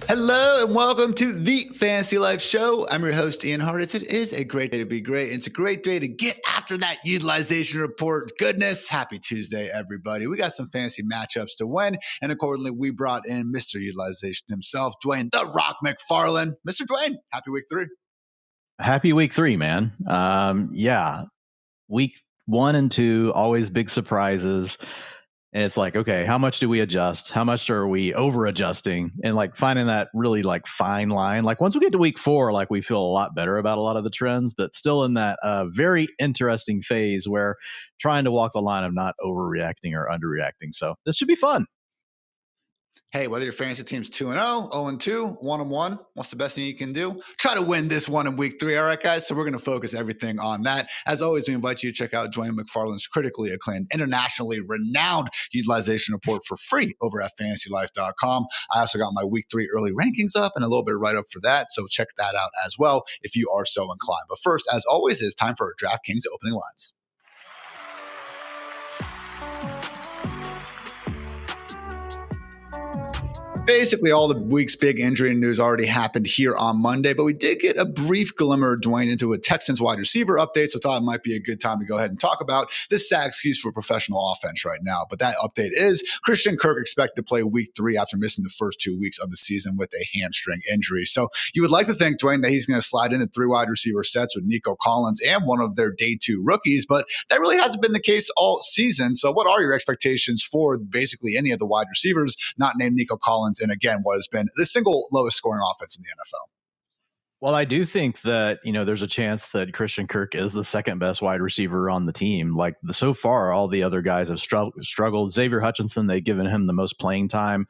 Hello and welcome to the Fantasy Life Show. I'm your host, Ian Hartitz. It is a great day to be great. It's a great day to get after that utilization report. Goodness, happy Tuesday, everybody. We got some fantasy matchups to win, and accordingly, we brought in Mr. Utilization himself, Dwain "The Rock" McFarland. Mr. Dwain, happy week 3. Happy week 3, man. Week 1 and 2, always big surprises. And it's like, okay, how much do we adjust? How much are we over adjusting? And like finding that really like fine line. Like once we get to week 4, like we feel a lot better about a lot of the trends, but still in that very interesting phase where trying to walk the line of not overreacting or underreacting. So this should be fun. Hey, whether your fantasy team's 2-0, 0-2, 1-1, what's the best thing you can do? Try to win this one in week 3. All right, guys. So we're going to focus everything on that. As always, we invite you to check out Dwain McFarland's critically acclaimed, internationally renowned utilization report for free over at fantasylife.com. I also got my week 3 early rankings up and a little bit of write up for that. So check that out as well if you are so inclined. But first, as always, it's time for our DraftKings opening lines. Basically, all the week's big injury news already happened here on Monday, but we did get a brief glimmer, Dwain, into a Texans wide receiver update, so I thought it might be a good time to go ahead and talk about this sad excuse for professional offense right now. But that update is Christian Kirk expected to play week 3 after missing the first 2 weeks of the season with a hamstring injury. So you would like to think, Dwain, that he's going to slide into 3 wide receiver sets with Nico Collins and one of their day 2 rookies, but that really hasn't been the case all season. So what are your expectations for basically any of the wide receivers not named Nico Collins? And again, what has been the single lowest scoring offense in the NFL. Well, I do think that, there's a chance that Christian Kirk is the second best wide receiver on the team. Like so far, all the other guys have struggled. Xavier Hutchinson, they've given him the most playing time,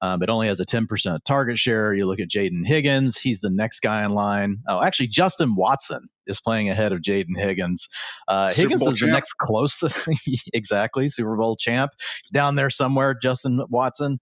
but only has a 10% target share. You look at Jaden Higgins, he's the next guy in line. Oh, actually, Justin Watson is playing ahead of Jaden Higgins. Higgins is the next closest. Exactly. Super Bowl champ. He's down there somewhere, Justin Watson.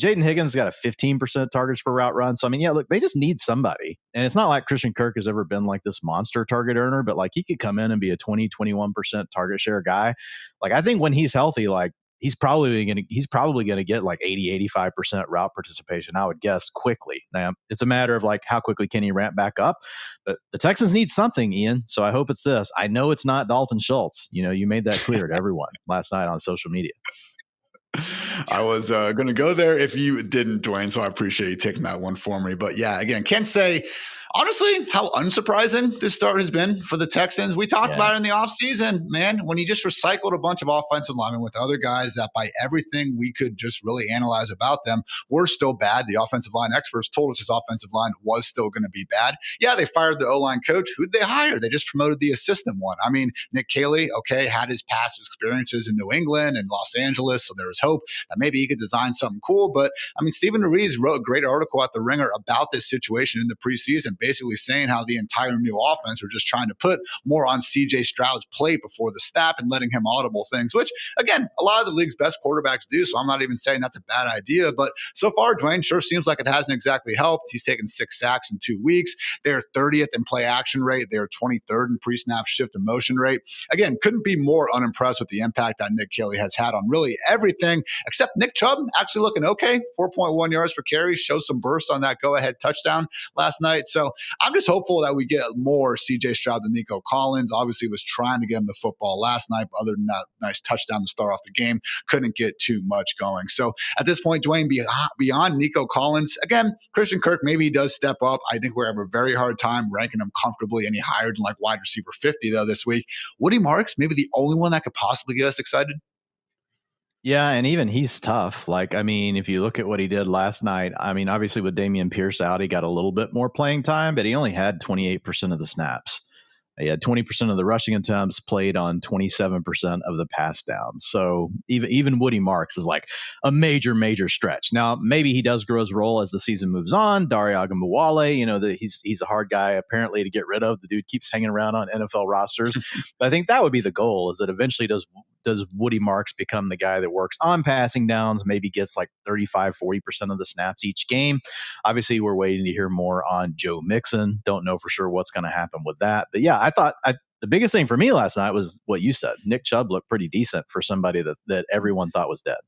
Jaden Higgins got a 15% targets per route run. So, look, they just need somebody. And it's not like Christian Kirk has ever been like this monster target earner, but like he could come in and be a 20, 21% target share guy. Like I think when he's healthy, like he's probably going to get like 80, 85% route participation, I would guess, quickly. Now, it's a matter of like how quickly can he ramp back up? But the Texans need something, Ian. So I hope it's this. I know it's not Dalton Schultz. You made that clear to everyone last night on social media. I was going to go there if you didn't, Dwain, so I appreciate you taking that one for me. But yeah, again, can't say, honestly, how unsurprising this start has been for the Texans. We talked about it in the offseason, man, when you just recycled a bunch of offensive linemen with other guys that by everything we could just really analyze about them were still bad. The offensive line experts told us his offensive line was still going to be bad. Yeah, they fired the O-line coach. Who'd they hire? They just promoted the assistant one. Nick Caley, okay, had his past experiences in New England and Los Angeles, so there was hope that maybe he could design something cool. But Stephen Ruiz wrote a great article at The Ringer about this situation in the preseason, basically saying how the entire new offense were just trying to put more on CJ Stroud's plate before the snap and letting him audible things, which, again, a lot of the league's best quarterbacks do. So I'm not even saying that's a bad idea. But so far, Dwain, sure seems like it hasn't exactly helped. He's taken 6 sacks in 2 weeks. They're 30th in play action rate. They're 23rd in pre-snap shift and motion rate. Again, couldn't be more unimpressed with the impact that Nick Caley has had on really everything, except Nick Chubb actually looking okay. 4.1 yards per carry, showed some burst on that go-ahead touchdown last night. So I'm just hopeful that we get more CJ Stroud than Nico Collins. Obviously was trying to get him the football last night, but other than that nice touchdown to start off the game, couldn't get too much going. So at this point, Dwain, beyond Nico Collins, again, Christian Kirk, maybe he does step up. I think we're having a very hard time ranking him comfortably any higher than like wide receiver 50, though, this week. Woody Marks, maybe the only one that could possibly get us excited. Yeah, and even he's tough. Like, if you look at what he did last night, obviously with Dameon Pierce out, he got a little bit more playing time, but he only had 28% of the snaps. He had 20% of the rushing attempts, played on 27% of the pass downs. So even Woody Marks is like a major, major stretch. Now, maybe he does grow his role as the season moves on. Dario Agumawale, he's a hard guy apparently to get rid of. The dude keeps hanging around on NFL rosters. But I think that would be the goal, is that eventually does Woody Marks become the guy that works on passing downs, maybe gets like 35, 40% of the snaps each game. Obviously, we're waiting to hear more on Joe Mixon. Don't know for sure what's going to happen with that. But yeah, I thought the biggest thing for me last night was what you said. Nick Chubb looked pretty decent for somebody that everyone thought was dead.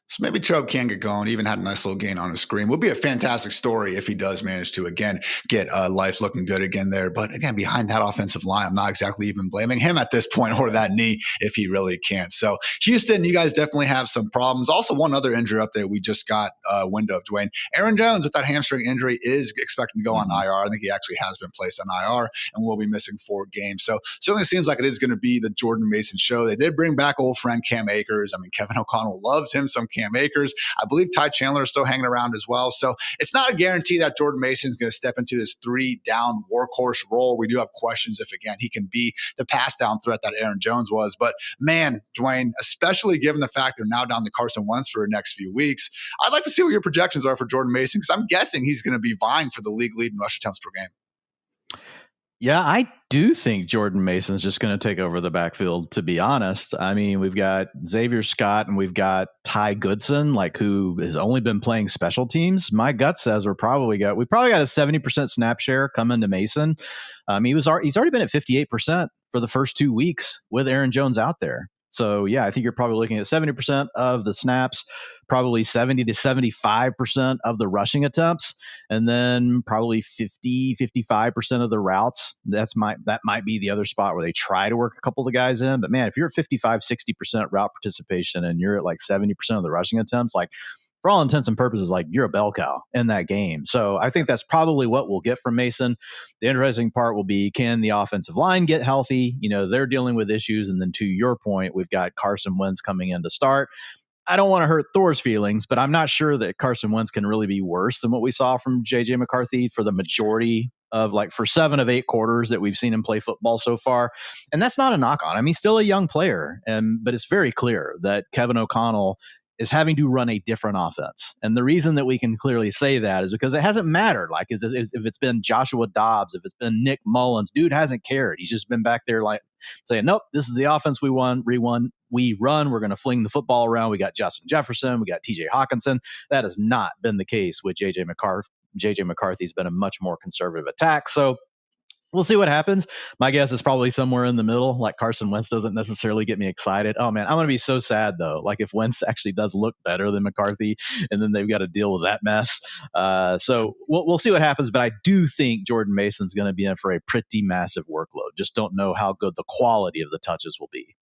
So maybe Chubb can get going, even had a nice little gain on his screen. Would be a fantastic story if he does manage to, again, get life looking good again there. But again, behind that offensive line, I'm not exactly even blaming him at this point or that knee if he really can't. So Houston, you guys definitely have some problems. Also, one other injury update we just got wind of, Dwayne. Aaron Jones with that hamstring injury is expected to go on IR. I think he actually has been placed on IR and will be missing 4 games. So certainly seems like it is going to be the Jordan Mason show. They did bring back old friend Cam Akers. I mean, Kevin O'Connell loves him some Cam Akers. I believe Ty Chandler is still hanging around as well. So it's not a guarantee that Jordan Mason is going to step into this 3-down workhorse role. We do have questions if, again, he can be the pass down threat that Aaron Jones was. But man, Dwayne, especially given the fact they're now down to Carson Wentz for the next few weeks, I'd like to see what your projections are for Jordan Mason, because I'm guessing he's going to be vying for the league lead in rush attempts per game. Yeah, I do think Jordan Mason's just going to take over the backfield, to be honest. I mean, we've got Xavier Scott and we've got Ty Goodson, who has only been playing special teams. My gut says we probably got a 70% snap share coming to Mason. He's already been at 58% for the first 2 weeks with Aaron Jones out there. So, yeah, I think you're probably looking at 70% of the snaps, probably 70 to 75% of the rushing attempts, and then probably 55% of the routes. That might be the other spot where they try to work a couple of the guys in. But, man, if you're at 55-60% route participation and you're at 70% of the rushing attempts, for all intents and purposes, you're a bell cow in that game. So I think that's probably what we'll get from Mason. The interesting part will be, can the offensive line get healthy? They're dealing with issues. And then to your point, we've got Carson Wentz coming in to start. I don't want to hurt Thor's feelings, but I'm not sure that Carson Wentz can really be worse than what we saw from J.J. McCarthy for the majority of for 7 of 8 quarters that we've seen him play football so far. And that's not a knock on him. He's still a young player, but it's very clear that Kevin O'Connell is having to run a different offense. And the reason that we can clearly say that is because it hasn't mattered. If it's been Joshua Dobbs, if it's been Nick Mullins, dude hasn't cared. He's just been back there saying, nope, this is the offense we run. We're going to fling the football around. We got Justin Jefferson. We got TJ Hawkinson. That has not been the case with JJ McCarthy. JJ McCarthy's been a much more conservative attack. So we'll see what happens. My guess is probably somewhere in the middle. Carson Wentz doesn't necessarily get me excited. Oh man, I'm going to be so sad though. If Wentz actually does look better than McCarthy, and then they've got to deal with that mess. So we'll see what happens. But I do think Jordan Mason's going to be in for a pretty massive workload. Just don't know how good the quality of the touches will be.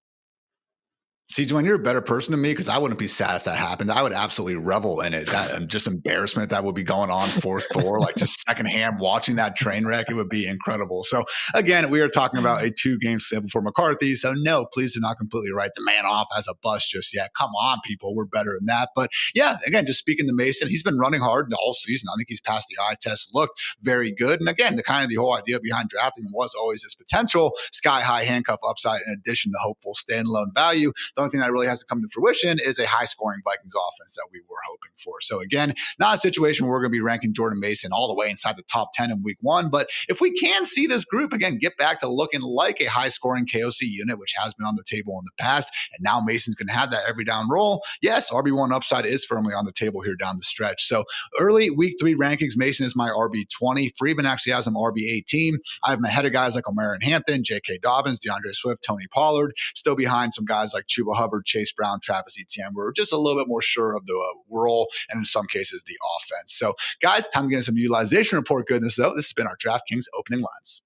See, Dwayne, you're a better person than me, because I wouldn't be sad if that happened. I would absolutely revel in it. That just embarrassment that would be going on for Thor, just secondhand watching that train wreck. It would be incredible. So again, we are talking about a 2-game sample for McCarthy. So no, please do not completely write the man off as a bust just yet. Come on, people. We're better than that. But yeah, again, just speaking to Mason, he's been running hard all season. I think he's passed the eye test, looked very good. And again, the whole idea behind drafting him was always this potential sky-high handcuff upside in addition to hopeful standalone value. The only thing that really hasn't come to fruition is a high-scoring Vikings offense that we were hoping for. So again, not a situation where we're going to be ranking Jordan Mason all the way inside the top 10 in week 1. But if we can see this group, again, get back to looking like a high-scoring KOC unit, which has been on the table in the past, and now Mason's going to have that every down role, yes, RB1 upside is firmly on the table here down the stretch. So early week 3 rankings, Mason is my RB20. Freeman actually has him RB18. I have him ahead of guys like O'Mara Hampton, J.K. Dobbins, DeAndre Swift, Tony Pollard, still behind some guys like Chuba Hubbard, Chase Brown, Travis Etienne. We're just a little bit more sure of the role and in some cases the offense. So guys, time to get some utilization report goodness though. This has been our DraftKings opening lines.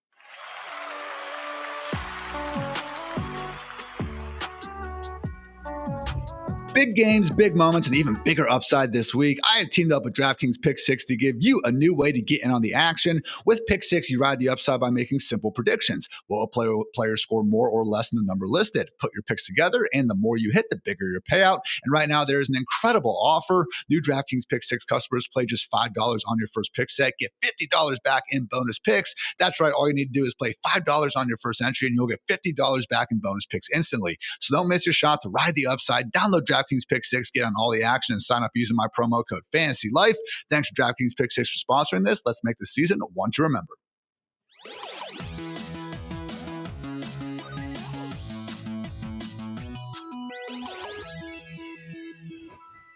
Big games, big moments, and even bigger upside this week. I have teamed up with DraftKings Pick 6 to give you a new way to get in on the action. With Pick 6, you ride the upside by making simple predictions. Will a player score more or less than the number listed? Put your picks together, and the more you hit, the bigger your payout. And right now, there is an incredible offer. New DraftKings Pick 6 customers play just $5 on your first pick set. Get $50 back in bonus picks. That's right. All you need to do is play $5 on your first entry, and you'll get $50 back in bonus picks instantly. So don't miss your shot to ride the upside. Download DraftKings Pick 6, get on all the action, and sign up using my promo code FANTASYLIFE. Thanks to DraftKings Pick 6 for sponsoring this. Let's make the season one to remember.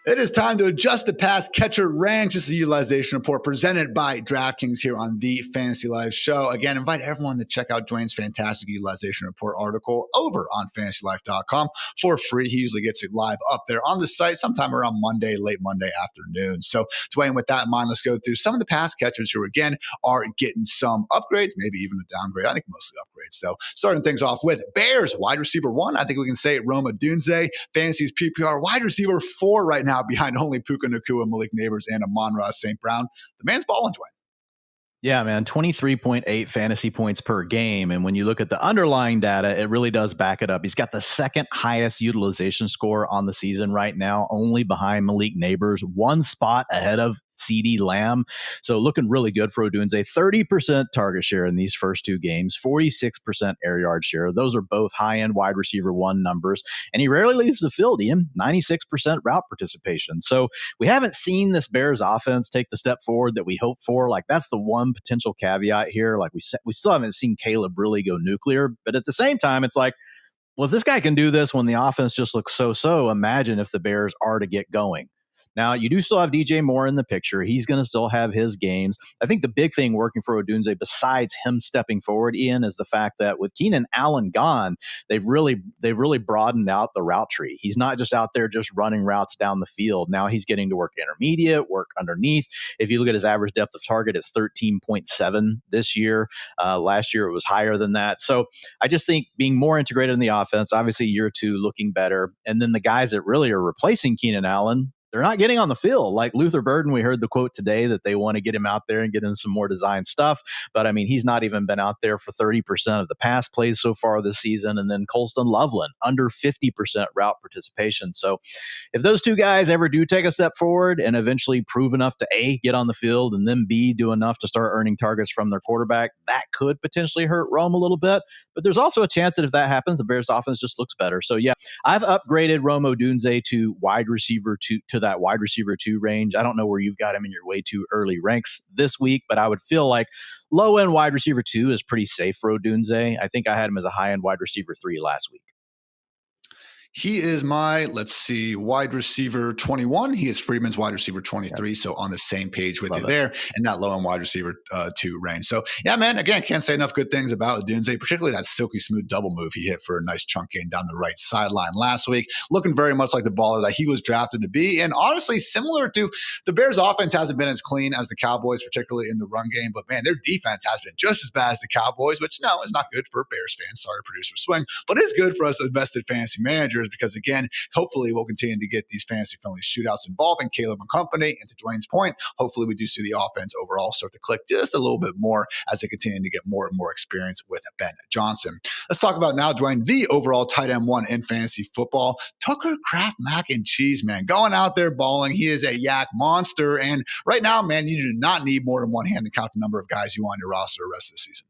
It is time to adjust the pass catcher ranks. This is a utilization report presented by DraftKings here on the Fantasy Life Show. Again, invite everyone to check out Dwayne's fantastic utilization report article over on fantasylife.com for free. He usually gets it live up there on the site sometime around Monday, late Monday afternoon. So, Dwayne, with that in mind, let's go through some of the pass catchers who, again, are getting some upgrades, maybe even a downgrade. I think mostly upgrades, though. Starting things off with Bears, wide receiver 1. I think we can say it, Rome Odunze. Fantasy's PPR, wide receiver 4 right now, behind only Puka Nacua, Malik Neighbors, and Amon-Ra St. Brown. The man's balling, Dwayne. Yeah, man, 23.8 fantasy points per game. And when you look at the underlying data, it really does back it up. He's got the second highest utilization score on the season right now, only behind Malik Neighbors, one spot ahead of CeeDee Lamb. So looking really good for Odunze. 30% target share in these first two games, 46% air yard share. Those are both high-end wide receiver 1 numbers. And he rarely leaves the field, Ian. 96% route participation. So we haven't seen this Bears offense take the step forward that we hoped for. Like, that's the one potential caveat here. Like, we still haven't seen Caleb really go nuclear. But at the same time, it's like, well, if this guy can do this when the offense just looks so-so, imagine if the Bears are to get going. Now, you do still have DJ Moore in the picture. He's going to still have his games. I think the big thing working for Odunze, besides him stepping forward, Ian, is the fact that with Keenan Allen gone, they've really broadened out the route tree. He's not just out there just running routes down the field. Now he's getting to work intermediate, work underneath. If you look at his average depth of target, it's 13.7 this year. Last year, it was higher than that. So I just think being more integrated in the offense, obviously year 2 looking better. And then the guys that really are replacing Keenan Allen, they're not getting on the field. Like Luther Burden, we heard the quote today that they want to get him out there and get him some more design stuff. But I mean, he's not even been out there for 30% of the pass plays so far this season. And then Colston Loveland, under 50% route participation. So if those two guys ever do take a step forward and eventually prove enough to A, get on the field, and then B, do enough to start earning targets from their quarterback, that could potentially hurt Rome a little bit. But there's also a chance that if that happens, the Bears offense just looks better. So yeah, I've upgraded Rome Odunze to wide receiver to that wide receiver 2 range. I don't know where you've got him in your way too early ranks this week, but I would feel like low end wide receiver 2 is pretty safe for Odunze. I think I had him as a high end wide receiver 3 last week. He is my, wide receiver 21. He is Freeman's wide receiver 23. Yeah. So on the same page with you there in that low end wide receiver 2 range. So yeah, man, again, can't say enough good things about Odunze, particularly that silky smooth double move he hit for a nice chunk gain down the right sideline last week. Looking very much like the baller that he was drafted to be. And honestly, similar to the Bears offense hasn't been as clean as the Cowboys, particularly in the run game. But man, their defense has been just as bad as the Cowboys, which no, is not good for Bears fans. Sorry, producer Swing, but it's good for us invested fantasy managers because, again, hopefully we'll continue to get these fantasy-friendly shootouts involving Caleb and company. And to Dwayne's point, hopefully we do see the offense overall start to click just a little bit more as they continue to get more and more experience with Ben Johnson. Let's talk about now, Dwayne, the overall tight end 1 in fantasy football. Tucker Kraft mac and cheese, man. Going out there balling. He is a yak monster. And right now, man, you do not need more than one hand to count the number of guys you want on your roster the rest of the season.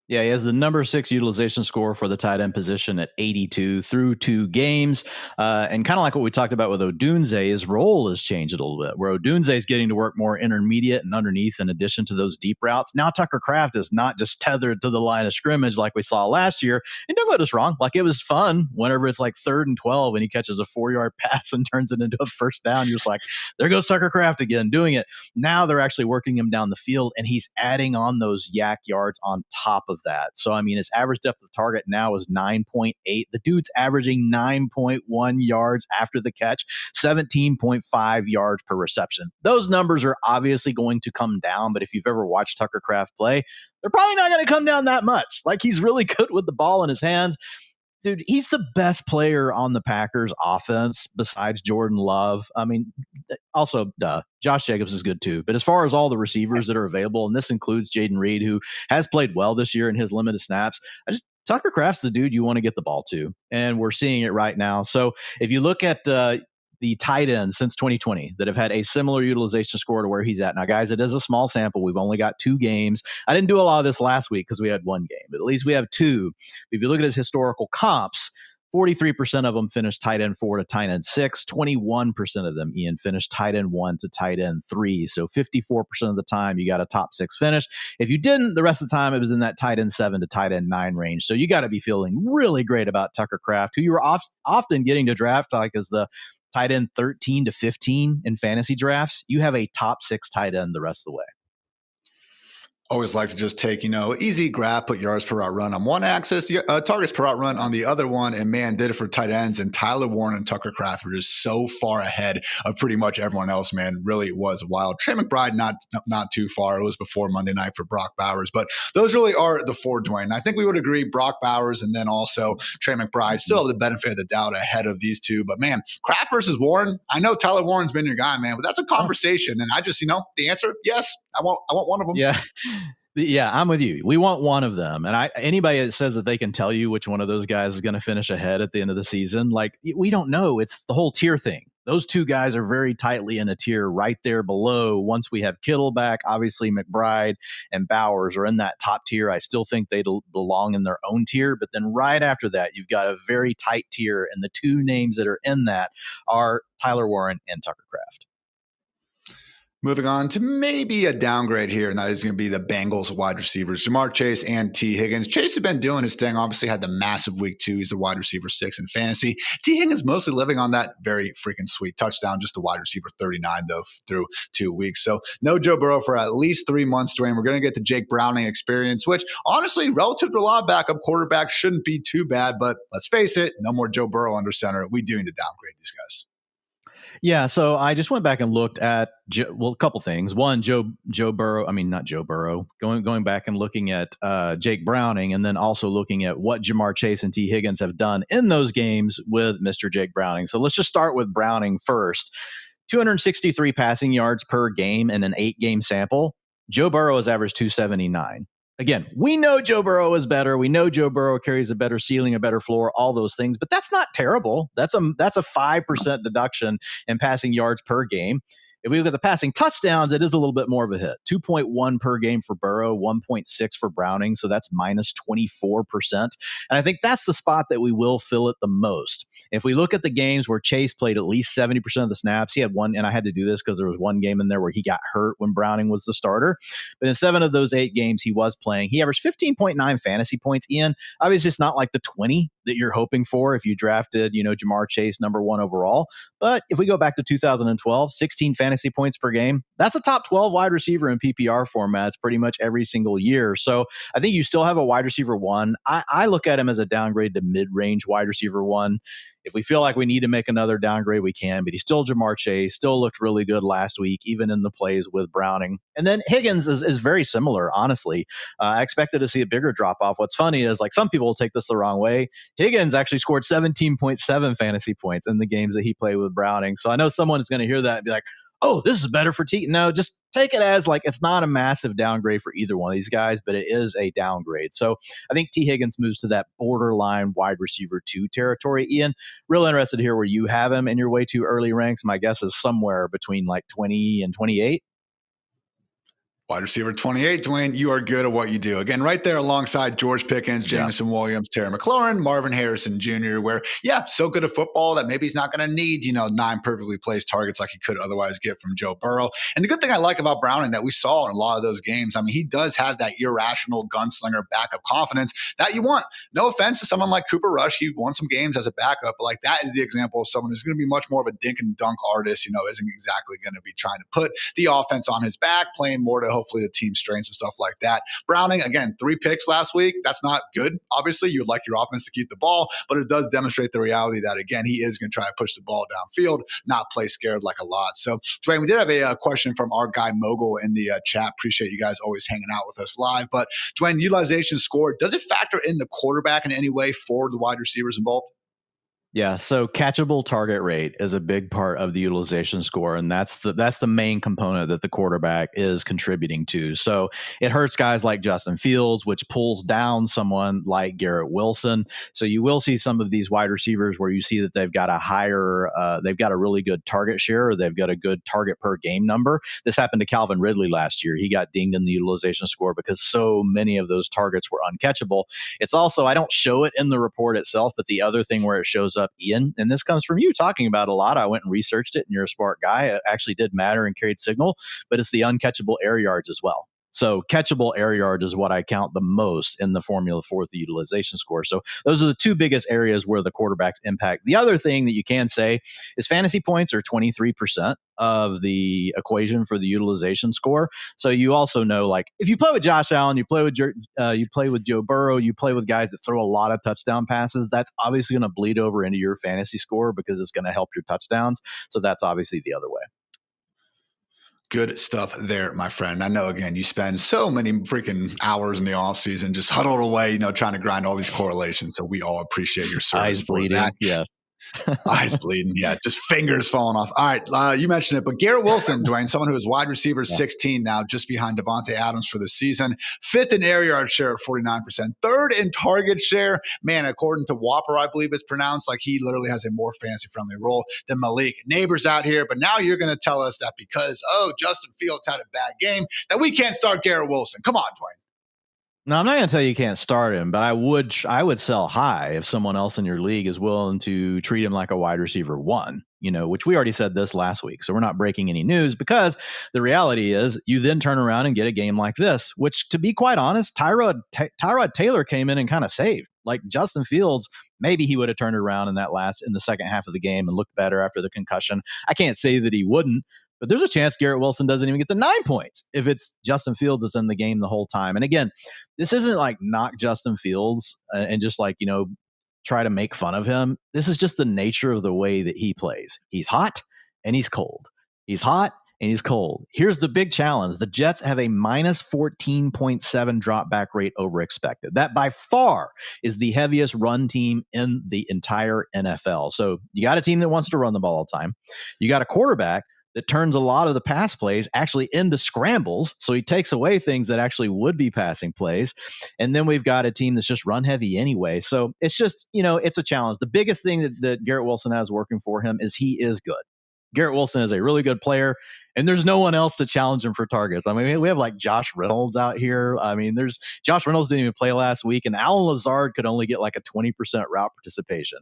Yeah, he has the number 6 utilization score for the tight end position at 82 through 2 games. And kind of like what we talked about with Odunze, his role has changed a little bit, where Odunze is getting to work more intermediate and underneath in addition to those deep routes. Now Tucker Kraft is not just tethered to the line of scrimmage like we saw last year. And don't get us wrong, like it was fun whenever it's like 3rd and 12 and he catches a 4-yard pass and turns it into a first down. You're just like, there goes Tucker Kraft again doing it. Now they're actually working him down the field and he's adding on those yak yards on top of that. So, I mean, his average depth of target now is 9.8. The dude's averaging 9.1 yards after the catch, 17.5 yards per reception. Those numbers are obviously going to come down, but if you've ever watched Tucker Kraft play, they're probably not going to come down that much. Like, he's really good with the ball in his hands. Dude, he's the best player on the Packers offense besides Jordan Love. I mean, also, Josh Jacobs is good too. But as far as all the receivers that are available, and this includes Jaden Reed, who has played well this year in his limited snaps, Tucker Kraft's the dude you want to get the ball to. And we're seeing it right now. So if you look at the tight ends since 2020 that have had a similar utilization score to where he's at. Now, guys, it is a small sample. We've only got 2 games. I didn't do a lot of this last week because we had 1 game, but at least we have 2. If you look at his historical comps, 43% of them finished tight end 4 to tight end 6. 21% of them, Ian, finished tight end 1 to tight end 3. So 54% of the time you got a top 6 finish. If you didn't, the rest of the time it was in that tight end 7 to tight end 9 range. So you got to be feeling really great about Tucker Kraft, who you were often getting to draft like as the tight end 13 to 15 in fantasy drafts. You have a top 6 tight end the rest of the way. Always like to just take, easy grab, put yards per route run on one axis, targets per route run on the other one. And man, did it for tight ends. And Tyler Warren and Tucker Kraft are just so far ahead of pretty much everyone else, man. Really was wild. Trey McBride, not too far. It was before Monday night for Brock Bowers. But those really are the four, Dwayne. I think we would agree Brock Bowers and then also Trey McBride still have the benefit of the doubt ahead of these two. But man, Kraft versus Warren, I know Tyler Warren's been your guy, man, but that's a conversation. And I just, the answer, yes, I want one of them. Yeah. Yeah, I'm with you. We want one of them. And anybody that says that they can tell you which one of those guys is going to finish ahead at the end of the season, like, we don't know. It's the whole tier thing. Those two guys are very tightly in a tier right there below. Once we have Kittle back, obviously McBride and Bowers are in that top tier. I still think they belong in their own tier. But then right after that, you've got a very tight tier. And the two names that are in that are Tyler Warren and Tucker Kraft. Moving on to maybe a downgrade here, and that is going to be the Bengals wide receivers, Jamar Chase and T. Higgins. Chase has been doing his thing, obviously had the massive week 2. He's the wide receiver 6 in fantasy. T. Higgins mostly living on that very freaking sweet touchdown, just the wide receiver 39, though, through 2 weeks. So no Joe Burrow for at least 3 months, Dwayne. We're going to get the Jake Browning experience, which honestly, relative to a lot of backup quarterbacks, shouldn't be too bad. But let's face it, no more Joe Burrow under center. We do need to downgrade these guys. Yeah, so I just went back and looked at a couple things. One, Joe Burrow. I mean, not Joe Burrow. Going back and looking at Jake Browning, and then also looking at what Jamar Chase and T. Higgins have done in those games with Mr. Jake Browning. So let's just start with Browning first. 263 passing yards per game in an 8-game sample. Joe Burrow has averaged 279. Again, we know Joe Burrow is better. We know Joe Burrow carries a better ceiling, a better floor, all those things, but that's not terrible. That's a 5% deduction in passing yards per game. If we look at the passing touchdowns, it is a little bit more of a hit. 2.1 per game for Burrow, 1.6 for Browning. So that's minus 24%. And I think that's the spot that we will fill it the most. If we look at the games where Chase played at least 70% of the snaps, he had one, and I had to do this because there was one game in there where he got hurt when Browning was the starter. But in 7 of those 8 games he was playing, he averaged 15.9 fantasy points. Ian, obviously it's not like the 20 that you're hoping for if you drafted, Jamar Chase number 1 overall. But if we go back to 2012, 16 fantasy points per game, that's a top 12 wide receiver in PPR formats pretty much every single year. So I think you still have a wide receiver 1. I look at him as a downgrade to mid-range wide receiver 1. If we feel like we need to make another downgrade, we can, but he's still Jamar Chase, still looked really good last week, even in the plays with Browning. And then Higgins is very similar, honestly. I expected to see a bigger drop-off. What's funny is, like, some people will take this the wrong way. Higgins actually scored 17.7 fantasy points in the games that he played with Browning. So I know someone is going to hear that and be like, oh, this is better for T. No, just take it as, like, it's not a massive downgrade for either one of these guys, but it is a downgrade. So I think T. Higgins moves to that borderline wide receiver 2 territory. Ian, real interested to hear where you have him in your way too early ranks. My guess is somewhere between like 20 and 28. Wide receiver 28, Dwayne, you are good at what you do. Again, right there alongside George Pickens, Jameson Williams, Terry McLaurin, Marvin Harrison Jr., where, so good at football that maybe he's not going to need, 9 perfectly placed targets like he could otherwise get from Joe Burrow. And the good thing I like about Browning that we saw in a lot of those games, I mean, he does have that irrational gunslinger backup confidence that you want. No offense to someone like Cooper Rush. He won some games as a backup, but like that is the example of someone who's going to be much more of a dink and dunk artist, isn't exactly going to be trying to put the offense on his back, playing more to hopefully the team strengths and stuff like that. Browning, again, 3 picks last week. That's not good. Obviously, you would like your offense to keep the ball, but it does demonstrate the reality that, again, he is going to try to push the ball downfield, not play scared like a lot. So, Dwayne, we did have a question from our guy Mogul in the chat. Appreciate you guys always hanging out with us live. But, Dwayne, utilization score, does it factor in the quarterback in any way for the wide receivers involved? Yeah, so catchable target rate is a big part of the utilization score, and that's the main component that the quarterback is contributing to. So it hurts guys like Justin Fields, which pulls down someone like Garrett Wilson. So you will see some of these wide receivers where you see that they've got a really good target share, or they've got a good target per game number. This happened to Calvin Ridley last year. He got dinged in the utilization score because so many of those targets were uncatchable. It's also, I don't show it in the report itself, but the other thing where it shows up, Ian, and this comes from you talking about a lot. I went and researched it, and you're a smart guy. It actually did matter and carried signal, but it's the uncatchable air yards as well. So catchable air yards is what I count the most in the formula for the utilization score. So those are the two biggest areas where the quarterbacks impact. The other thing that you can say is fantasy points are 23% of the equation for the utilization score. So you also know, like, if you play with Josh Allen, you play with Joe Burrow, you play with guys that throw a lot of touchdown passes, that's obviously going to bleed over into your fantasy score because it's going to help your touchdowns. So that's obviously the other way. Good stuff there, my friend. I know, again, you spend so many freaking hours in the off season just huddled away, trying to grind all these correlations. So we all appreciate your service for that. Yeah. Eyes bleeding. Yeah, just fingers falling off. All right, you mentioned it, but Garrett Wilson, Dwain, someone who is wide receiver 16 now, just behind Davante Adams for the season. 5th in air yard share at 49%. 3rd in target share. Man, according to Whopper, I believe it's pronounced, like he literally has a more fantasy-friendly role than Malik. Neighbors out here, but now you're going to tell us that because, Justin Fields had a bad game, that we can't start Garrett Wilson. Come on, Dwain. No, I'm not going to tell you can't start him, but I would sell high if someone else in your league is willing to treat him like a wide receiver 1, which we already said this last week. So we're not breaking any news, because the reality is you then turn around and get a game like this, which, to be quite honest, Tyrod Taylor came in and kind of saved. Like Justin Fields, maybe he would have turned around in the second half of the game and looked better after the concussion. I can't say that he wouldn't, but there's a chance Garrett Wilson doesn't even get the 9 points if it's Justin Fields that's in the game the whole time. And again, this isn't like knock Justin Fields and just like, try to make fun of him. This is just the nature of the way that he plays. He's hot and he's cold. He's hot and he's cold. Here's the big challenge. The Jets have a minus 14.7 drop back rate over expected. That by far is the heaviest run team in the entire NFL. So you got a team that wants to run the ball all the time. You got a quarterback that turns a lot of the pass plays actually into scrambles. So he takes away things that actually would be passing plays. And then we've got a team that's just run heavy anyway. So it's just, it's a challenge. The biggest thing that Garrett Wilson has working for him is he is good. Garrett Wilson is a really good player, and there's no one else to challenge him for targets. I mean, we have like Josh Reynolds out here. I mean, Josh Reynolds didn't even play last week, and Alan Lazard could only get like a 20% route participation.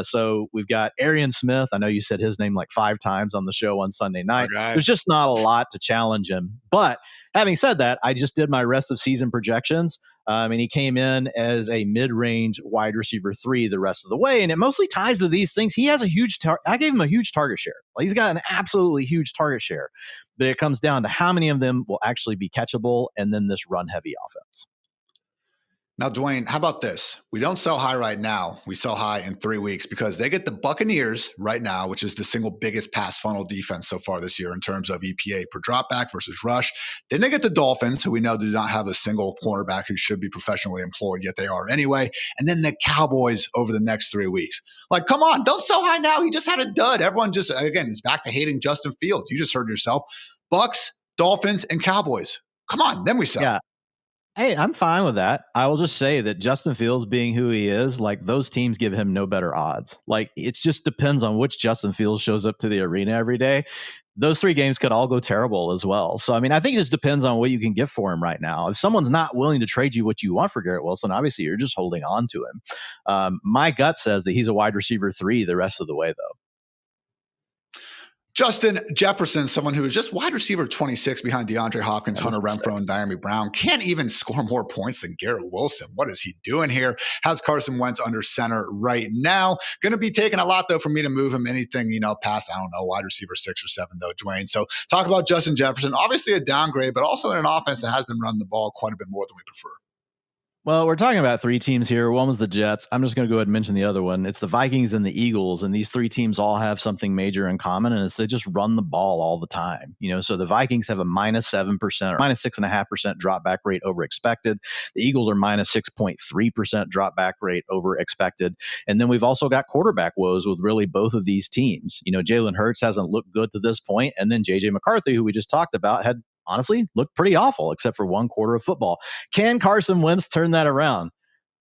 So we've got Arian Smith. I know you said his name like 5 times on the show on Sunday night. Okay. There's just not a lot to challenge him. But having said that, I just did my rest of season projections. And he came in as a mid-range wide receiver 3 the rest of the way. And it mostly ties to these things. He has I gave him a huge target share. Like, he's got an absolutely huge target share. But it comes down to how many of them will actually be catchable, and then this run-heavy offense. Now, Dwain, how about this? We don't sell high right now. We sell high in 3 weeks because they get the Buccaneers right now, which is the single biggest pass funnel defense so far this year in terms of EPA per dropback versus rush. Then they get the Dolphins, who we know do not have a single cornerback who should be professionally employed, yet they are anyway. And then the Cowboys over the next 3 weeks. Like, come on, don't sell high now. He just had a dud. Everyone just, again, is back to hating Justin Fields. You just heard yourself. Bucks, Dolphins, and Cowboys. Come on, then we sell. Yeah. Hey, I'm fine with that. I will just say that Justin Fields being who he is, like, those teams give him no better odds. Like, it just depends on which Justin Fields shows up to the arena every day. Those 3 games could all go terrible as well. So, I mean, I think it just depends on what you can get for him right now. If someone's not willing to trade you what you want for Garrett Wilson, obviously you're just holding on to him. My gut says that he's a wide receiver 3 the rest of the way, though. Justin Jefferson, someone who is just wide receiver 26 behind DeAndre Hopkins, Hunter Renfrow, and Diami Brown, can't even score more points than Garrett Wilson. What is he doing here? Has Carson Wentz under center right now. Going to be taking a lot, though, for me to move him anything, past, wide receiver 6 or 7, though, Dwain. So talk about Justin Jefferson. Obviously a downgrade, but also in an offense that has been running the ball quite a bit more than we prefer. Well, we're talking about three teams here. One was the Jets. I'm just going to go ahead and mention the other one. It's the Vikings and the Eagles, and these three teams all have something major in common, and it's they just run the ball all the time. So the Vikings have a -7% or -6.5% drop back rate over expected. The Eagles are -6.3% drop back rate over expected. And then we've also got quarterback woes with really both of these teams. Jalen Hurts hasn't looked good to this point, and then JJ McCarthy, who we just talked about, had honestly looked pretty awful except for one quarter of football. Can Carson Wentz turn that around?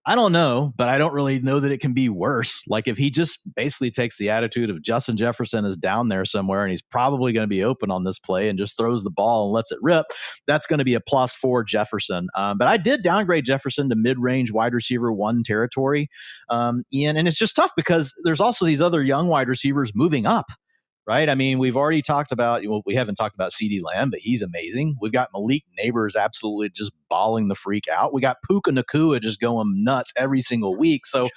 I don't know, but I don't really know that it can be worse. Like if he just basically takes the attitude of Justin Jefferson is down there somewhere and he's probably going to be open on this play and just throws the ball and lets it rip, that's going to be a plus for Jefferson. But I did downgrade Jefferson to mid-range wide receiver 1 territory, Ian, and it's just tough because there's also these other young wide receivers moving up. Right. I mean, we've already talked about, we haven't talked about CeeDee Lamb, but he's amazing. We've got Malik Neighbors absolutely just balling the freak out. We got Puka Nacua just going nuts every single week. So